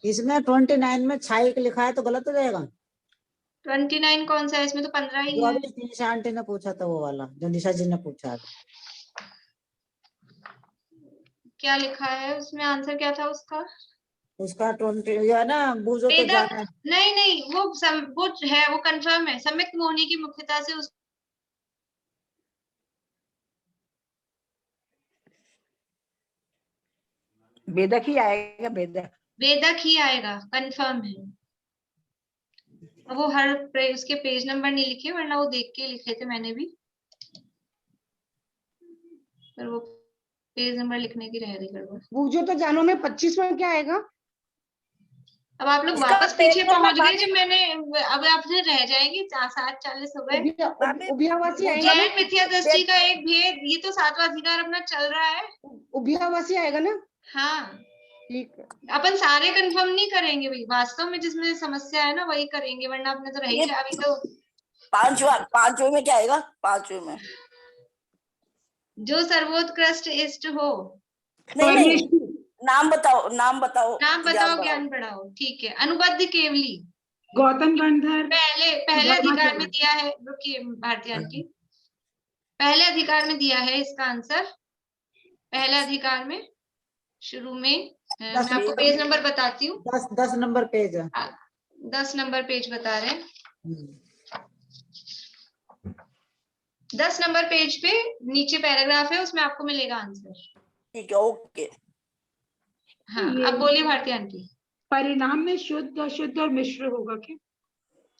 इसमें 29 में 6 लिखा है तो गलत हो जाएगा। 29 कौन सा है? इसमें तो 15 ही है। निशा आंटी ने पूछा था वो वाला, जो निशा जी ने पूछा। क्या लिखा है उसमें? आंसर क्या था उसका? 20 है ना, बुझो तो जाना। नहीं, वो है, वो कंफर्म है। सम्यक मोहिनी की मुख्यता से उस वेदक ही आएगा, वेदक ही आएगा, कंफर्म है। अब वो हर उसके पेज नंबर नहीं लिखे, वरना वो देख के लिखे थे मैंने भी, पर वो पेज नंबर लिखने की रह गई गड़बड़। बुझो तो जानो में 25 में क्या आएगा? अब आप लोग वापस पीछे पहुंच गए जब मैंने, अब आप रह जाएंगे 7:40 हो गए। जैन मिथ्या दृष्टि का एक भेद, ये तो 7वां अधिकार अपना चल रहा है। उभयावासी आएगा ना? हाँ, ठीक है। अपन सारे कंफर्म नहीं करेंगे भाई, वास्तव में जिसमें समस्या है ना वही करेंगे, वरना आपने तो रही है अभी तो। 5वें में क्या आएगा? 5वें में जो सर्वोत्कृष्ट इष्ट हो। नहीं, नाम बताओ ज्ञान बढ़ाओ। ठीक है। अनुबद्ध केवली गौतम गंधर पहले अधिकार में दिया है। रुकिए भारती आंटी, पहले अधिकार में दिया है इसका आंसर। पहले अधिकार में शुरू में मैं आपको पेज नंबर बताती हूँ। 10 नंबर पेज है। 10 नंबर पेज बता रहे हैं। 10 नंबर पेज पे नीचे पैराग्राफ है, उसमें आपको मिलेगा आंसर। ठीक है, ओके। हाँ, अब बोलिए भारती आंटी। परिणाम में शुद्ध, अशुद्ध और मिश्र होगा क्या?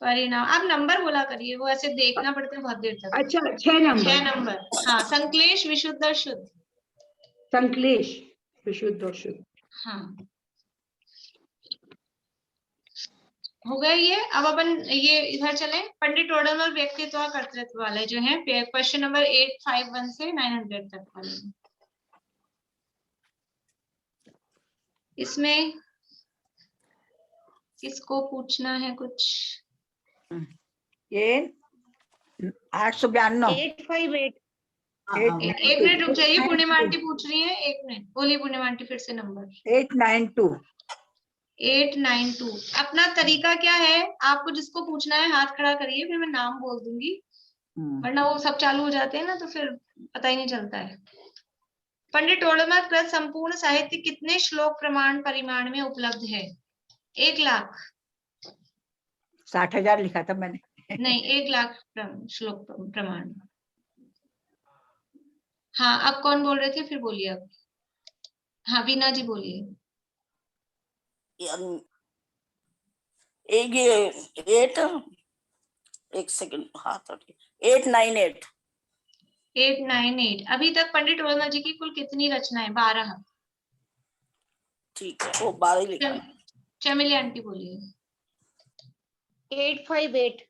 परिणाम, आप नंबर बोला करिए, वो ऐसे देखना पड़ता है बहुत देर तक। अच्छा, 6 नंबर। 6 नंबर, हाँ। संक्लेश, विशुद्ध और शुद्ध। संक्लेश, विशुद्ध और शुद्ध। हाँ, हो गया ये। अब अपन ये इधर चले, पंडित टोडर और व्यक्तित्व और कर्तृत्व वाले जो है क्वेश्चन नंबर 851 से 900 तक वाले। इसमें किसको पूछना है कुछ? ये 892। 858। एक मिनट रुक जाइए, पूर्णिमा आंटी पूछ रही है, एक मिनट। बोलिए पूर्णिमा आंटी, फिर से नंबर। 892। 892। अपना तरीका क्या है, आपको जिसको पूछना है हाथ खड़ा करिए, फिर मैं नाम बोल दूंगी, वरना वो सब चालू हो जाते हैं ना, तो फिर पता ही नहीं चलता है। पंडित टोडरमल कृत संपूर्ण साहित्य कितने श्लोक प्रमाण परिमाण में उपलब्ध है? 1 लाख। 60,000 लिखा था मैंने। नहीं, 1 लाख श्लोक प्रमाण। हाँ, अब कौन बोल रहे थे, फिर बोलिए अब। हाँ, वीना जी बोलिए। एक सेकंड, हाथ 898। 898। अभी तक पंडित टोडरमल जी की कुल कितनी रचनाएं? 12। ठीक है, वो 12 लिखा है। चमेली आंटी बोलिए। 858।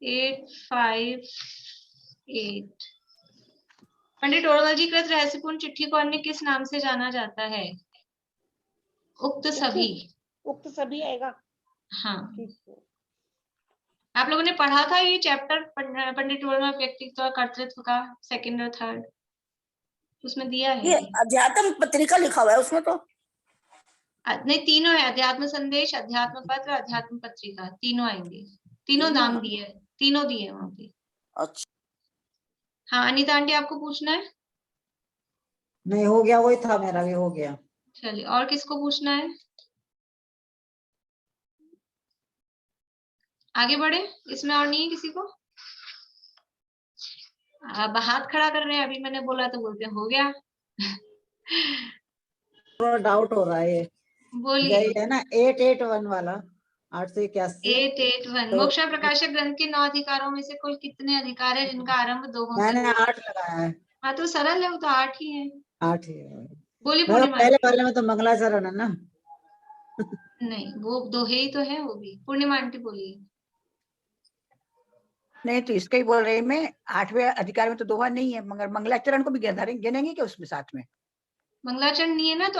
858। पंडित टोडरमल जी कृत रहस्यपूर्ण चिट्ठी को अन्य किस नाम से जाना जाता है? उक्त सभी। उक्त सभी आएगा। हाँ, आप लोगों ने पढ़ा था ये चैप्टर पंडित टोडरमल व्यक्तित्व और कर्तृत्व का, 2nd और 3rd, उसमें दिया है। ये अध्यात्म पत्रिका लिखा हुआ है उसमें तो। नहीं, तीनों है, अध्यात्म संदेश, अध्यात्म पत्र, अध्यात्म पत्रिका, तीनों आएंगे। तीनों नाम दिए, तीनों दिए वहां पे। अच्छा, हाँ, अनीता आंटी आपको पूछना है? नहीं, हो गया, वही था मेरा भी हो गया। चलिए, और किसको पूछना है? आगे बढ़े, इसमें और नहीं है किसी को? अब हाथ खड़ा कर रहे हैं, अभी मैंने बोला तो बोलते हैं हो गया। थोड़ा डाउट हो रहा है ये। बोलिए। यही है ना 881 वाला, 881। 881। मोक्षा प्रकाशक ग्रंथ के 9 अधिकारों में से कुल कितने अधिकार है जिनका आरंभ 2 से? मैंने 8 लगाया है। हाँ, तो सरल है, वो तो 8 ही है। 8 ही है। बोलिए पहले पूर्णिमा। वाले में तो मंगलाचरण है ना। नहीं, वो दोहे ही तो है वो भी। पूर्णिमा आंटी बोलिए। नहीं, तो इसका ही बोल रही मैं, 8वें अधिकार में तो दोहा नहीं है, मगर मंगलाचरण को भी गिनेंगे क्या उसमें साथ में? मंगलाचरण नहीं है ना, तो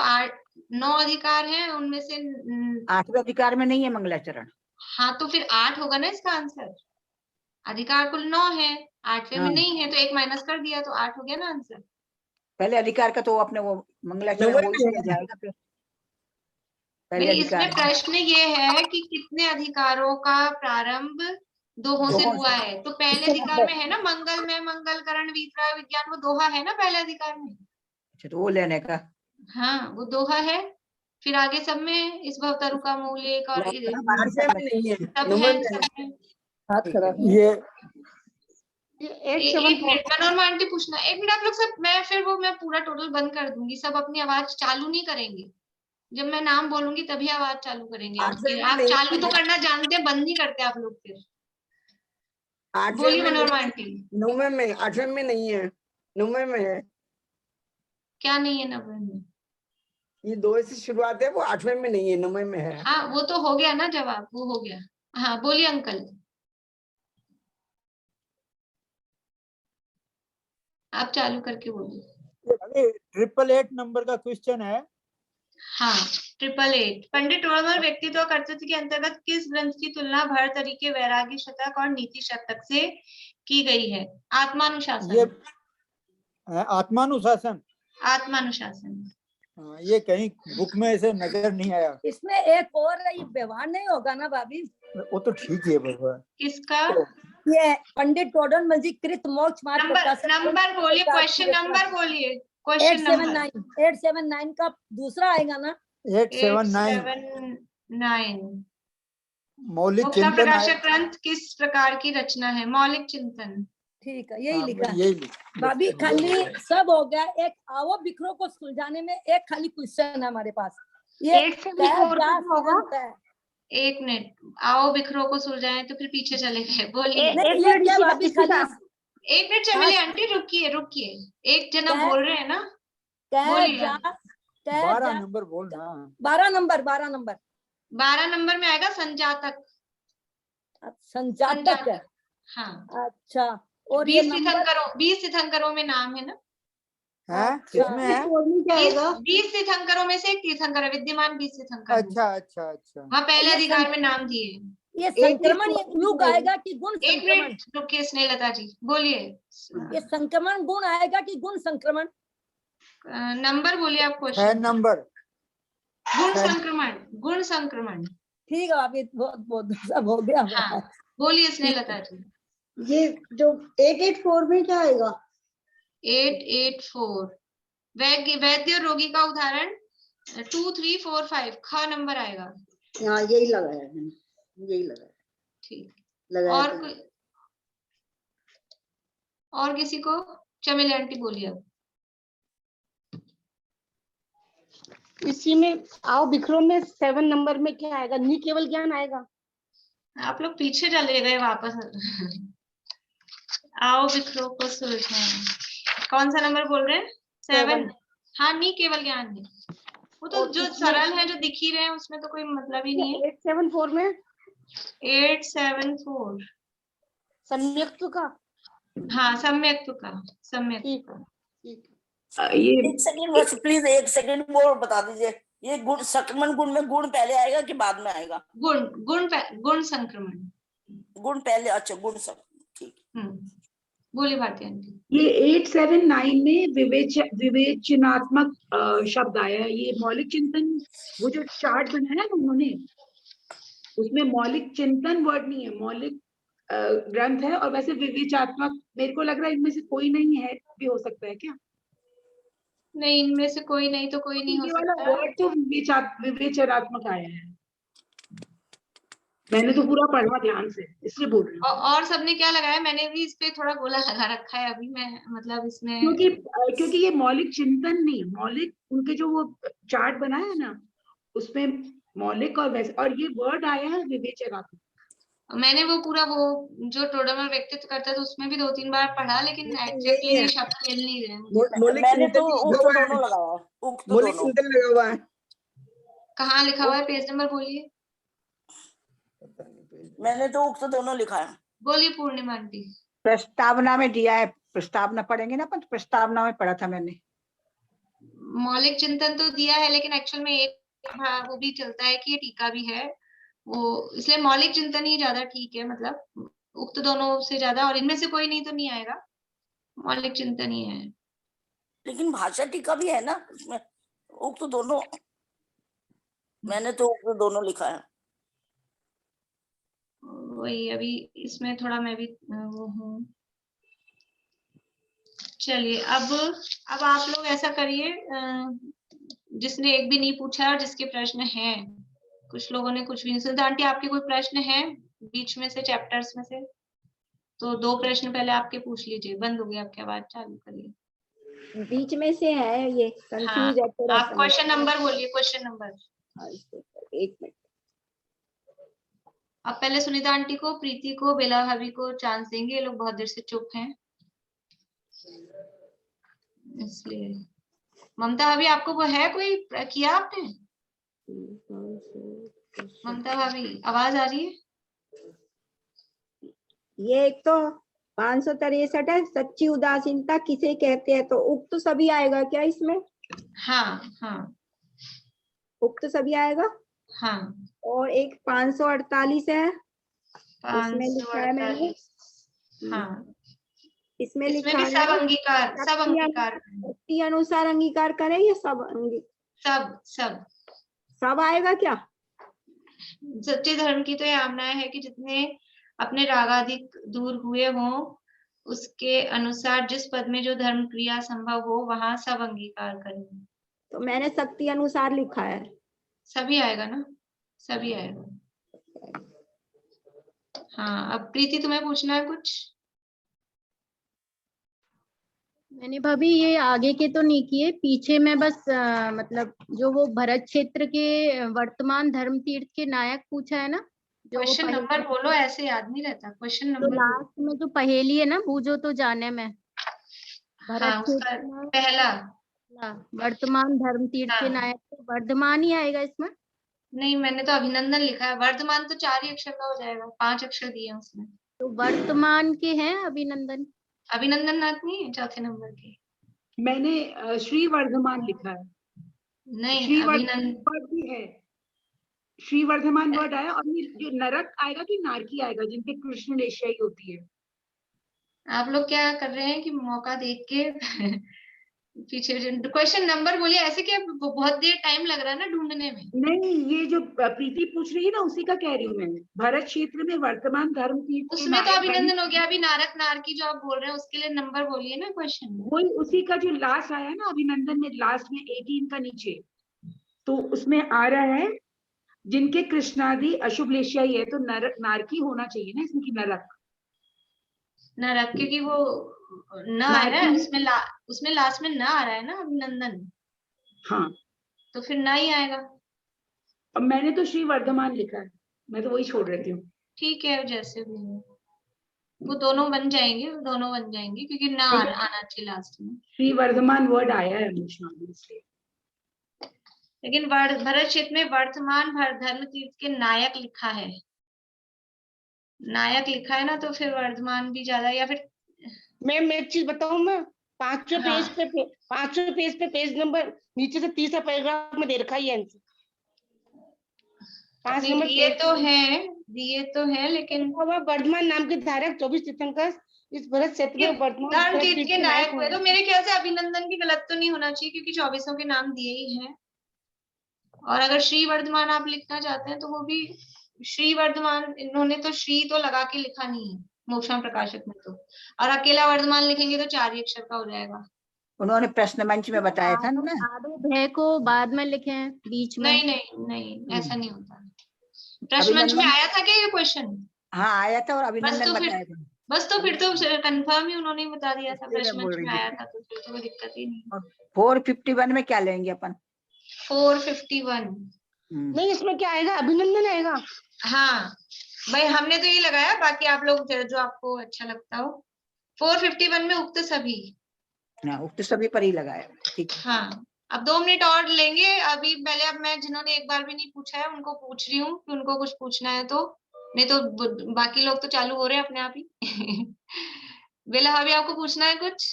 9 अधिकार हैं, उनमें से 8वें अधिकार में नहीं है मंगलाचरण। हाँ, तो फिर 8 होगा ना इसका आंसर। अधिकार कुल 9 है, 8वें में नहीं है, तो 1 माइनस कर दिया तो 8 हो गया ना आंसर। पहले अधिकार का तो अपने वो मंगलाचरण वो किया जाएगा फिर। पहले इसमें प्रश्न ये है कि कितने अधिकारों का प्रारंभ दोहों से हुआ है, तो पहले अधिकार में है ना मंगल में, मंगलकरण, वीतराग, विज्ञान, वो दोहा है ना पहले अधिकार में। अच्छा, तो वो लेने का। हाँ, वो दोहा है। फिर आगे सब में इस भवतरु का मूल एक और एक मिनट, मनोरमा आंटी पूछना। 1 मिनट आप लोग सब, मैं पूरा टोटल बंद कर दूंगी, सब अपनी आवाज चालू नहीं करेंगे। जब मैं नाम बोलूंगी तभी आवाज चालू करेंगे आपकी। आप चालू तो करना जानते हैं, बंद नहीं करते आप लोग फिर। बोलिए मनोरमा आंटी। 9वें में, 8वें में नहीं है, 9वें में है। क्या नहीं है 9वें में? ये 2 से शुरुआत है, वो 8वें में नहीं है, 9वें में है। हाँ, वो तो हो गया ना जवाब, वो हो गया। हाँ, बोलिए अंकल, आप चालू करके बोलिए। 888 नंबर का क्वेश्चन है। हाँ, 888। पंडित टोडरमल व्यक्तित्व और कर्तृत्व के अंतर्गत किस ग्रंथ की तुलना भर तरीके, वैराग्य शतक और नीति शतक से की गई है? आत्मानुशासन। ये आत्मानुशासन। आत्मानुशासन। ये कहीं बुक में ऐसे नजर नहीं आया। इसमें एक और ये व्यवहार नहीं होगा ना भाभी? वो तो ठीक है बाबा। किसका? ये पंडित टोडरमल जी कृत मोक्ष मार्ग नंबर बोलिए, क्वेश्चन नंबर बोलिए। क्वेश्चन नंबर 879 का दूसरा आएगा ना? 879। मौलिक मोक्षा चिंतन। प्रकाशक ग्रंथ किस प्रकार की रचना है? मौलिक चिंतन। ठीक है, यही हाँ, लिखा है। यही लिखा। भाभी खाली सब हो गया, एक आओ बिखरो को सुलझाने में एक खाली क्वेश्चन है हमारे पास। ये 874 क्या होगा? होता है? एक मिनट, आओ बिखरो को सुलझाएं तो फिर पीछे चले गए, बोलिए। नहीं, ये क्या भाभी खाली एक मिनट चमेली आंटी, रुकिए रुकिए, एक जना बोल रहे हैं ना, बोलिए। 12 नंबर बोलना। 12 नंबर 12 नंबर 12 नंबर में आएगा संजातक। संजातक है। हाँ, अच्छा, और ये 20 नंबर तीर्थंकरों, 20 तीर्थंकरों में नाम है ना। है किसमें है? 20 तीर्थंकरों में से एक तीर्थंकर है, विद्यमान 20 तीर्थंकर। अच्छा अच्छा अच्छा। हाँ, पहले अधिकार में नाम दिए। ये संक्रमण युग आएगा कि गुण एक संक्रमण? मिनट रुकिए स्नेहलता जी, बोलिए। ये संक्रमण गुण आएगा कि गुण संक्रमण? नंबर बोलिए आप, 6 क्वेश्चन। नंबर। गुण संक्रमण, गुण संक्रमण। ठीक है भाभी, बहुत सब हो गया। हाँ, बोलिए स्नेहलता जी। ये जो 884 में क्या आएगा? 884 वैद्य और रोगी का उदाहरण 2 3 4 5 ख नंबर आएगा। हाँ, यही लगाया है, यही लगाया। ठीक, लगाया और कोई, और किसी को? चमेली आंटी बोलिए अब। इसी में आओ बिखरो में 7 नंबर में क्या आएगा? नी केवल ज्ञान आएगा। आप लोग पीछे चले गए वापस। आओ बिखरो को सुलझाएं, कौन सा नंबर बोल रहे हैं? 7। हाँ, नहीं केवल ज्ञान है वो तो, जो सरल है, जो दिख ही रहे हैं, उसमें तो कोई मतलब ही नहीं है। 874 में 874 सम्यक्त्व का। हाँ, सम्यक्त्व का, सम्यक्त्व का। ये एक सेकंड बस प्लीज, एक सेकंड वो बता दीजिए, ये गुण संक्रमण गुण में गुण पहले आएगा कि बाद में आएगा? गुण संक्रमण, गुण पहले। अच्छा, गुण संक्रमण, ठीक। बोलिए भारती आंटी। ये 879 में विवेचनात्मक शब्द आया है। ये मौलिक चिंतन, वो जो चार्ट बनाया ना उन्होंने, उसमें मौलिक चिंतन वर्ड नहीं है, मौलिक ग्रंथ है। और वैसे विवेचनात्मक मेरे को लग रहा है इनमें से कोई नहीं है, भी हो सकता है क्या? नहीं, इनमें से कोई नहीं तो कोई नहीं हो सकता। वर्ड तो विवेचनात्मक आया है, मैंने तो पूरा पढ़ा ध्यान से, इसलिए बोल रही हूँ। और सबने क्या लगाया? मैंने भी इस पे थोड़ा गोला लगा रखा है अभी, मैं मतलब इसमें, क्योंकि ये मौलिक चिंतन नहीं, मौलिक उनके जो वो चार्ट बनाया है ना, उसमें मौलिक और वैसे, और ये वर्ड आया है विवेचनात्मक। मैंने वो पूरा वो जो टोडरमल व्यक्तित्व करता है, तो उसमें भी 2-3 बार पढ़ा, लेकिन एग्जैक्टली शब्द मिल नहीं रहे मुझे। मैंने तो उक्त दोनों लगाया है, उक्त दोनों। मौलिक चिंतन लगा हुआ है। कहाँ लिखा हुआ है? पेज नंबर बोलिए। मैंने तो उक्त दोनों लिखा है। बोलिए पूर्णिमा आंटी। प्रस्तावना में दिया है, प्रस्तावना पढ़ेंगे ना अपन, तो प्रस्तावना में पढ़ा था मैंने। मौलिक चिंतन तो दिया है, लेकिन एक्चुअल में एक वो भी चलता है कि ये टीका भी है वो, इसलिए मौलिक चिंतन ही ज्यादा ठीक है, मतलब उक्त दोनों से ज्यादा, और इनमें से कोई नहीं तो नहीं आएगा, मौलिक चिंतन ही है। लेकिन भाषा टीका भी है ना इसमें, उक्त दोनों। मैंने तो उक्त दोनों लिखा है। वही, अभी इसमें थोड़ा मैं भी वो हूँ। चलिए, अब आप लोग ऐसा करिए, जिसने एक भी नहीं पूछा और जिसके प्रश्न हैं, कुछ लोगों ने कुछ भी नहीं सुना। आंटी, आपके कोई प्रश्न है बीच में से, चैप्टर्स में से? तो 2 प्रश्न पहले आपके पूछ लीजिए। बंद हो गई आपकी आवाज, चालू करिए। बीच में से है ये कंफ्यूज है थोड़ा। आप क्वेश्चन नंबर बोलिए, क्वेश्चन नंबर। एक मिनट, अब पहले सुनीता आंटी को, प्रीति को, बेला भाभी को चांस देंगे, ये लोग बहुत देर से चुप हैं इसलिए। ममता भाभी, आपको वो है कोई किया आपने? ममता भाभी, आवाज आ रही है? ये एक तो 563 है, सच्ची उदासीनता किसे कहते हैं, तो उक्त तो सभी आएगा क्या इसमें? हाँ, उक्त सभी आएगा। हाँ। और एक 548 है, इसमें लिखा है मैंने, हाँ, इसमें लिखा भी है सब अंगीकार, सब अंगीकार, शक्ति अनुसार अंगीकार करें, ये सब आएगा क्या? सच्चे धर्म की तो ये आमना है कि जितने अपने रागाधिक दूर हुए हों, उसके अनुसार जिस पद में जो धर्म क्रिया संभव हो, वहां सब अंगीकार करें। तो मैंने शक्ति अनुसार लिखा है। सभी आएगा ना? सभी आएगा। हाँ, अब प्रीति तुम्हें पूछना है कुछ? मैंने भाभी ये आगे के तो नहीं किए, पीछे में बस मतलब जो वो भरत क्षेत्र के वर्तमान धर्म तीर्थ के नायक पूछा है ना, जो वो क्वेश्चन नंबर बोलो, ऐसे याद नहीं रहता। क्वेश्चन तो नंबर लास्ट में जो पहेली है ना, बूझो तो जाने में, हाँ, भरत उसका क्षेत्र में पहला वर्तमान धर्म तीर्थ के नायक, तो वर्धमान ही आएगा इसमें। नहीं, मैंने तो अभिनंदन लिखा है। वर्धमान तो 4 ही अक्षर का हो जाएगा, 5 अक्षर दिए हैं उसमें। तो वर्तमान के हैं अभिनंदन। अभिनंदन नाथ नहीं है चौथे नंबर के? मैंने श्री वर्धमान लिखा है। नहीं, श्री अभिनंदन वर्धमान भी है, श्री वर्धमान वर्ड आया। और ये जो नरक आएगा कि नारकी आएगा, जिनके कृष्ण लेशियाई होती है। आप लोग क्या कर रहे हैं कि मौका देख के पीछे क्वेश्चन नंबर बोलिए, ऐसे क्या बहुत देर टाइम लग रहा है ना ढूंढने में। नहीं, ये जो प्रीति पूछ रही है ना, उसी का कह रही हूँ मैं। भरत क्षेत्र में वर्तमान धर्म तीर्थ के उसमें तो नायक अभिनंदन हो गया। अभी नारक नारकी जो आप बोल रहे हैं उसके लिए नंबर बोलिए ना क्वेश्चन। वही उसी का जो लास्ट आया ना अभिनंदन में, लास्ट में 18 का नीचे, तो उसमें आ रहा है जिनके कृष्णादि अशुभ लेशियाई है, तो नरक नारकी होना चाहिए ना इसमें, कि नरक नरक, क्योंकि वो न आ रहा है उसमें लास्ट में न आ रहा है ना अभिनंदन। हाँ, तो फिर न ही आएगा। अब मैंने तो श्री वर्धमान लिखा है, मैं तो वही छोड़ रही हूँ। ठीक है, जैसे भी हो वो दोनों बन जाएंगे, वो दोनों बन जाएंगे, क्योंकि न आना चाहिए लास्ट में। श्री वर्धमान वर्ड आया है हमेशा, इसलिए। लेकिन भरत क्षेत्र में वर्तमान धर्म तीर्थ के नायक लिखा है, नायक लिखा है ना, तो फिर वर्धमान भी ज्यादा, या फिर मैम एक चीज बताऊं मैं, पांचवें पेज पे पेज नंबर नीचे से तीसरा पैराग्राफ में दे रखा है आंसर। 5 नंबर दिए तो है लेकिन वर्धमान नाम के धारक 24 तीर्थंकर इस भरत क्षेत्र में वर्तमान धर्म तीर्थ के नायक हुए। तो मेरे ख्याल से अभिनंदन भी गलत तो नहीं होना चाहिए, क्योंकि 24 के नाम दिए ही हैं। और अगर श्री वर्धमान आप लिखना चाहते हैं तो वो भी श्री वर्धमान, इन्होंने तो श्री तो लगा के लिखा नहीं है मोक्षम प्रकाशक में तो, और अकेला वर्धमान लिखेंगे तो 4 ही अक्षर का हो जाएगा। उन्होंने प्रश्न मंच में बताया था ना, आधे भय को बाद में लिखे हैं बीच में। नहीं ऐसा नहीं होता। प्रश्न मंच में आया था क्या ये क्वेश्चन? हाँ आया था, और अभिनंदन बताया था। बस तो फिर तो कंफर्म ही उन्होंने बता दिया था, प्रश्न मंच में आया था, तो फिर तो कोई दिक्कत ही नहीं। 451 में क्या लेंगे अपन? 451 नहीं, इसमें क्या आएगा? अभिनंदन आएगा। हाँ भाई, हमने तो ये लगाया, बाकी आप लोग जो आपको अच्छा लगता हो। 451 में उक्त सभी, उक्त सभी पर ही लगाया, ठीक है। हाँ, अब 2 मिनट और लेंगे अभी। पहले अब मैं जिन्होंने एक बार भी नहीं पूछा है उनको पूछ रही हूँ कि उनको कुछ पूछना है तो, नहीं तो बाकी लोग तो चालू हो रहे हैं अपने आप ही। बेला भाभी, आपको पूछना है कुछ?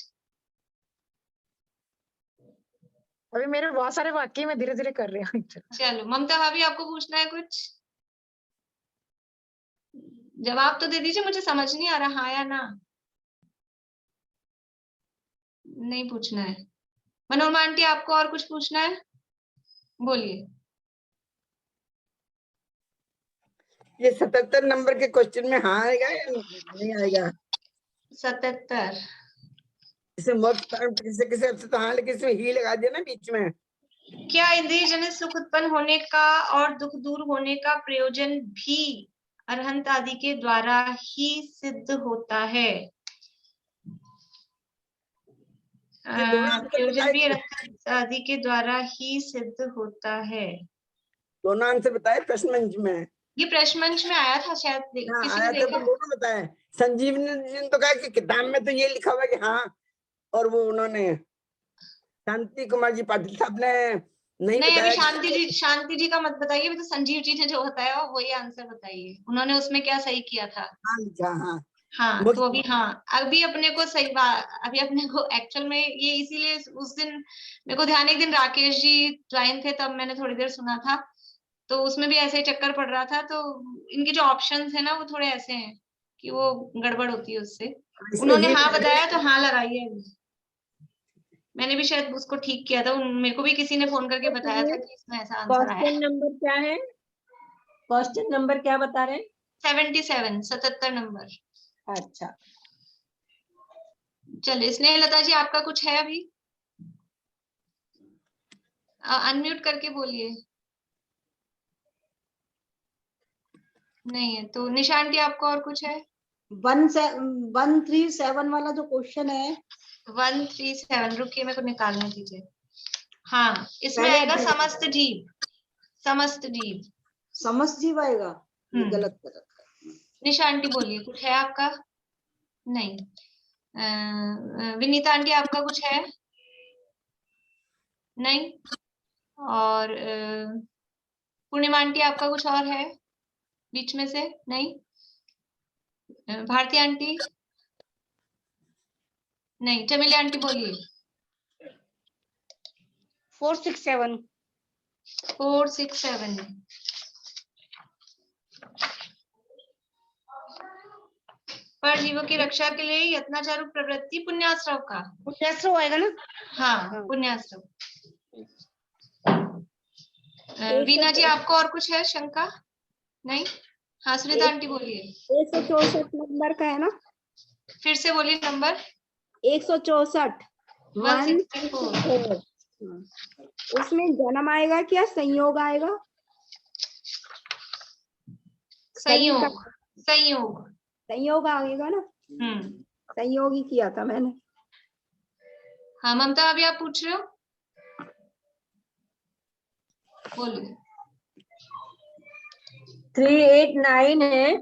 अभी मेरे बहुत सारे वाक्य में धीरे धीरे कर रही हूँ। चलो ममता भाभी, आपको पूछना है कुछ? जवाब तो दे दीजिए, मुझे समझ नहीं आ रहा हाँ या ना। नहीं पूछना है। मनोरमा आंटी, आपको और कुछ पूछना है? बोलिए। ये 77 नंबर के क्वेश्चन में हाँ आएगा या नहीं आएगा? 77 इसे मोक्ष किसे किसे अर्थ तो हाँ, लेकिन इसमें ही लगा दिया ना बीच में। क्या इंद्रिय जनित सुख उत्पन्न होने का और दुख दूर होने का प्रयोजन भी अरहंत आदि के द्वारा ही सिद्ध होता है? प्रयोजन भी अरहंत आदि के द्वारा ही सिद्ध होता है। दोनों आंसर बताए प्रश्न मंच में। ये प्रश्न मंच में आया था शायद, किसी ने देखा? दोनों बताए। संजीवनी जी ने तो कहा कि किताब में तो ये लिखा हुआ है कि हाँ, और वो उन्होंने शांति कुमार जी पाटिल साहब ने नहीं अभी शांति जी का मत बताइए, अभी तो संजीव जी ने जो बताया वही आंसर बताइए, उन्होंने उसमें क्या सही किया था। हाँ तो अभी अभी अपने को सही बात, अभी अपने को एक्चुअल में ये इसीलिए उस दिन मेरे को ध्यान, एक दिन राकेश जी ज्वाइन थे तब मैंने थोड़ी देर सुना था, तो उसमें भी ऐसे ही चक्कर पड़ रहा था। तो इनके जो ऑप्शंस है ना वो थोड़े ऐसे हैं कि वो गड़बड़ होती है उससे। उन्होंने हाँ बताया तो हाँ लगाइए। मैंने भी शायद उसको ठीक किया था, मेरे को भी किसी ने फोन करके बताया था कि इसमें ऐसा आंसर आया। क्वेश्चन नंबर क्या है? क्वेश्चन नंबर क्या बता रहे हैं? 77 नंबर। अच्छा, चलिए स्नेहलता जी, आपका कुछ है अभी? अनम्यूट करके बोलिए। नहीं है तो निशांती, आपको और कुछ है? 137 वाला जो क्वेश्चन है 137, रुकिए मेरे को निकालने दीजिए। हाँ, इसमें आएगा समस्त जीव, समस्त जीव। समस्त जीव आएगा, ये गलत कर रखा है। निशा आंटी बोलिए, कुछ है आपका? नहीं। विनीता आंटी आपका कुछ है? नहीं। और पूर्णिमा आंटी आपका कुछ और है बीच में से? नहीं। भारती आंटी? नहीं। चमेली आंटी बोलिए। 467। 467। पर जीवों की रक्षा के लिए यत्नाचारू प्रवृत्ति पुण्याश्रव का। पुण्याश्रव आएगा ना? हाँ, पुण्याश्रव। वीना जी आपको और कुछ है शंका? नहीं। हाँ, सुनीता आंटी बोलिए। 164 नंबर का है ना? फिर से बोलिए नंबर। 164। 164। उसमें जन्म आएगा क्या संयोग आएगा? संयोग। संयोग। संयोग आएगा ना? संयोग ही किया था मैंने। हाँ ममता, अभी आप पूछ रहे हो, बोलिए। 389 है।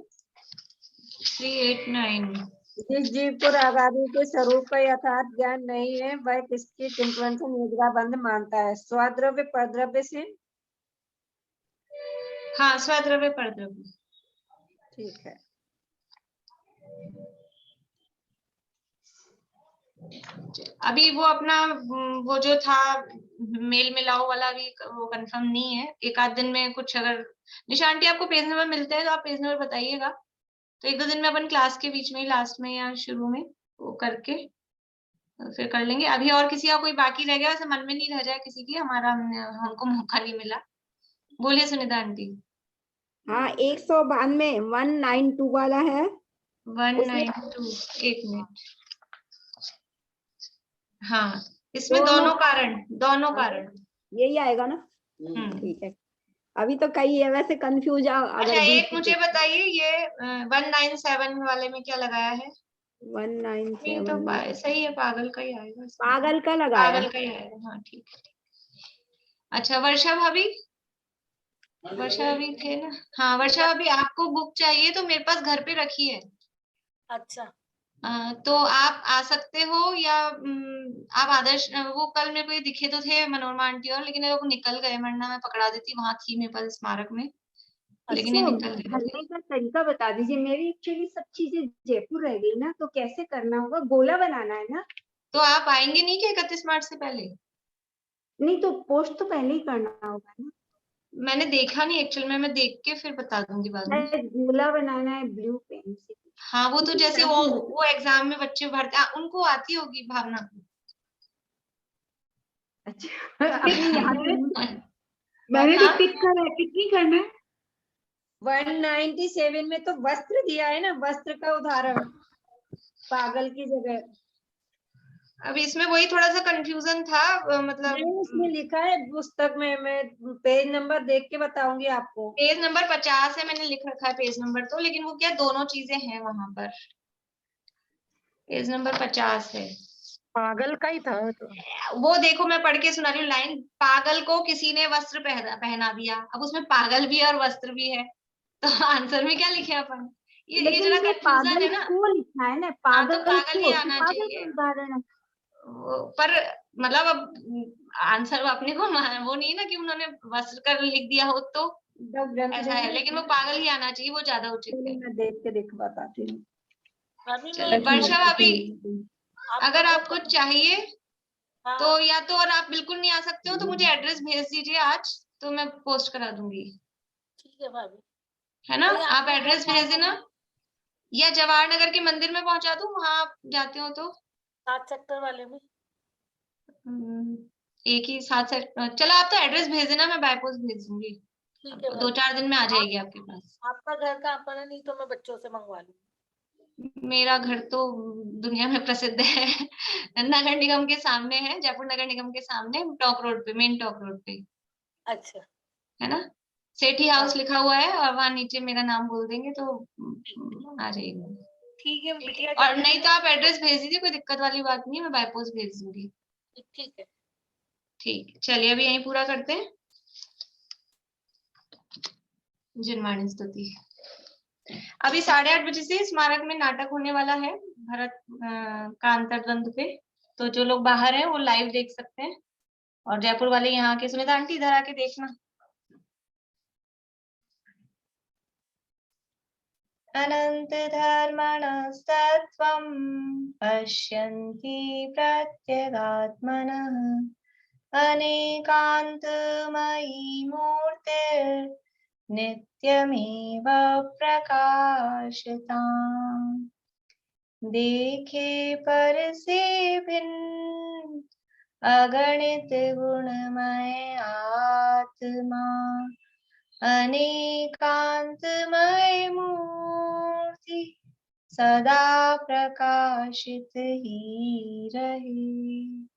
389। जिस जीव को राग आदि के स्वरूप का यथार्थ ज्ञान नहीं है वह किसकी चिंतन से निद्रा बंद मानता है? स्वद्रव्य परद्रव्य से? हाँ, स्वद्रव्य परद्रव्य। ठीक है। अभी वो अपना वो जो था मेल मिलाओ वाला भी वो कंफर्म नहीं है। एक आध दिन में कुछ अगर निशा आंटी आपको पेज नंबर मिलते हैं तो आप पेज नंबर बताइएगा, तो एक दो दिन में अपन क्लास के बीच में ही लास्ट में या शुरू में वो करके फिर कर लेंगे। अभी और किसी का कोई बाकी रह गया, वैसे मन में नहीं रह जाए किसी की, हमको मौका नहीं मिला। बोलिए सुनीता आंटी। हाँ, 192 192 वाला है। 192। एक मिनट। हाँ, इसमें दोनों कारण यही आएगा ना? ठीक है। अभी तो कई है वैसे कंफ्यूज। अच्छा, एक मुझे बताइए, ये 197 वाले में क्या लगाया है? 197 तो सही है, पागल का ही आएगा। पागल का लगाया। पागल का ही आएगा। हाँ ठीक है। अच्छा, वर्षा भाभी थे ना? हाँ, वर्षा भाभी आपको बुक चाहिए तो मेरे पास घर पे रखी है। अच्छा। तो आप आ सकते हो, या आप आदर्श, वो कल मेरे को ये दिखे तो थे मनोरमा आंटी और, लेकिन वो निकल गए, वरना मैं पकड़ा देती, वहां थी मेरे पास स्मारक में, लेकिन ये निकल गए। भरने का तरीका बता दीजिए। मेरी एक्चुअली सब चीजें जयपुर रह गई ना, तो कैसे करना होगा? गोला बनाना है ना? तो आप आएंगे नहीं क्या 31 मार्च से पहले? नहीं, तो पोस्ट तो पहले ही करना होगा ना। मैंने देखा नहीं एक्चुअल में, मैं देख के फिर बता दूंगी बाद में। गोला बनाना है ब्लू पेन से। हाँ, वो तो जैसे वो एग्जाम में बच्चे भरते, उनको आती होगी भावना को। अच्छा, अभी यहाँ मैंने तो टिक करा है, टिक नहीं करना है। 197 में तो वस्त्र दिया है ना, वस्त्र का उदाहरण पागल की जगह। अब इसमें वही थोड़ा सा कंफ्यूजन था, मतलब उसमें लिखा है पुस्तक में, मैं पेज नंबर देख के बताऊंगी आपको। पेज नंबर 50 है, मैंने लिख रखा है पेज नंबर तो, लेकिन वो क्या दोनों चीजें हैं वहां पर। पेज नंबर 50 है। पागल का ही था तो। वो देखो, मैं पढ़ के सुना रही हूँ लाइन। पागल को किसी ने वस्त्र पहना दिया। अब उसमें पागल भी है और वस्त्र भी है, तो आंसर में क्या लिखे अपन? ये जरा कंफ्यूजन है ना। को लिखना है ना, पागल, तो पागल ही आना पागल चाहिए। उदाहरण है। पर मतलब अब आंसर अपने को वो नहीं है ना कि उन्होंने वस्त्र कर लिख दिया हो तो ऐसा है, लेकिन वो पागल ही आना चाहिए, वो ज्यादा उचित है। मैं देख के बताती हूँ। वर्षा भाभी, अगर आपको चाहिए तो या तो, और आप बिल्कुल नहीं आ सकते हो तो मुझे एड्रेस भेज दीजिए आज, तो मैं पोस्ट करा दूंगी। ठीक है भाभी, है ना? आप एड्रेस भेज देना, या जवाहर नगर के मंदिर में पहुंचा दूं, वहां आप जाते हो तो। 7 सेक्टर वाले में एक ही 7 सेक्टर। चलो, आप तो एड्रेस भेज देना, मैं बाय पोस्ट भेज दूंगी। ठीक है, 2-4 दिन में आ जाएगी आपके पास। आपका घर कहाँ पर है? नहीं तो मैं बच्चों से मंगवा लूंगी। मेरा घर तो दुनिया में प्रसिद्ध है, नगर निगम के सामने है, जयपुर नगर निगम के सामने, टॉक रोड पे, मेन टॉक रोड पे। अच्छा, है ना? सेठी हाउस लिखा हुआ है, और वहां नीचे मेरा नाम बोल देंगे तो आ जाएगा। ठीक है बिटिया, और नहीं तो आप एड्रेस भेज दीजिए, कोई दिक्कत वाली बात नहीं है, मैं बाय पोस्ट भेज दूंगी। ठीक है, ठीक, चलिए अभी यहीं पूरा करते हैं। जनवाणी स्तुति। अभी 8:30 बजे से स्मारक में नाटक होने वाला है भरत का अंतर्द्वंद पे, तो जो लोग बाहर हैं वो लाइव देख सकते हैं, और जयपुर वाले यहाँ के, सुनीता आंटी इधर आके देखना। अनंत धर्मणस्तत्त्वं पश्यन्ति प्रत्यगात्मनः अनेकान्तमयी मूर्तिर्नित्यमेव प्रकाशताम्। देखे पर से भिन्न अगणित गुणमय आत्मा, अनेकांतमय मूर्ति सदा प्रकाशित ही रहे।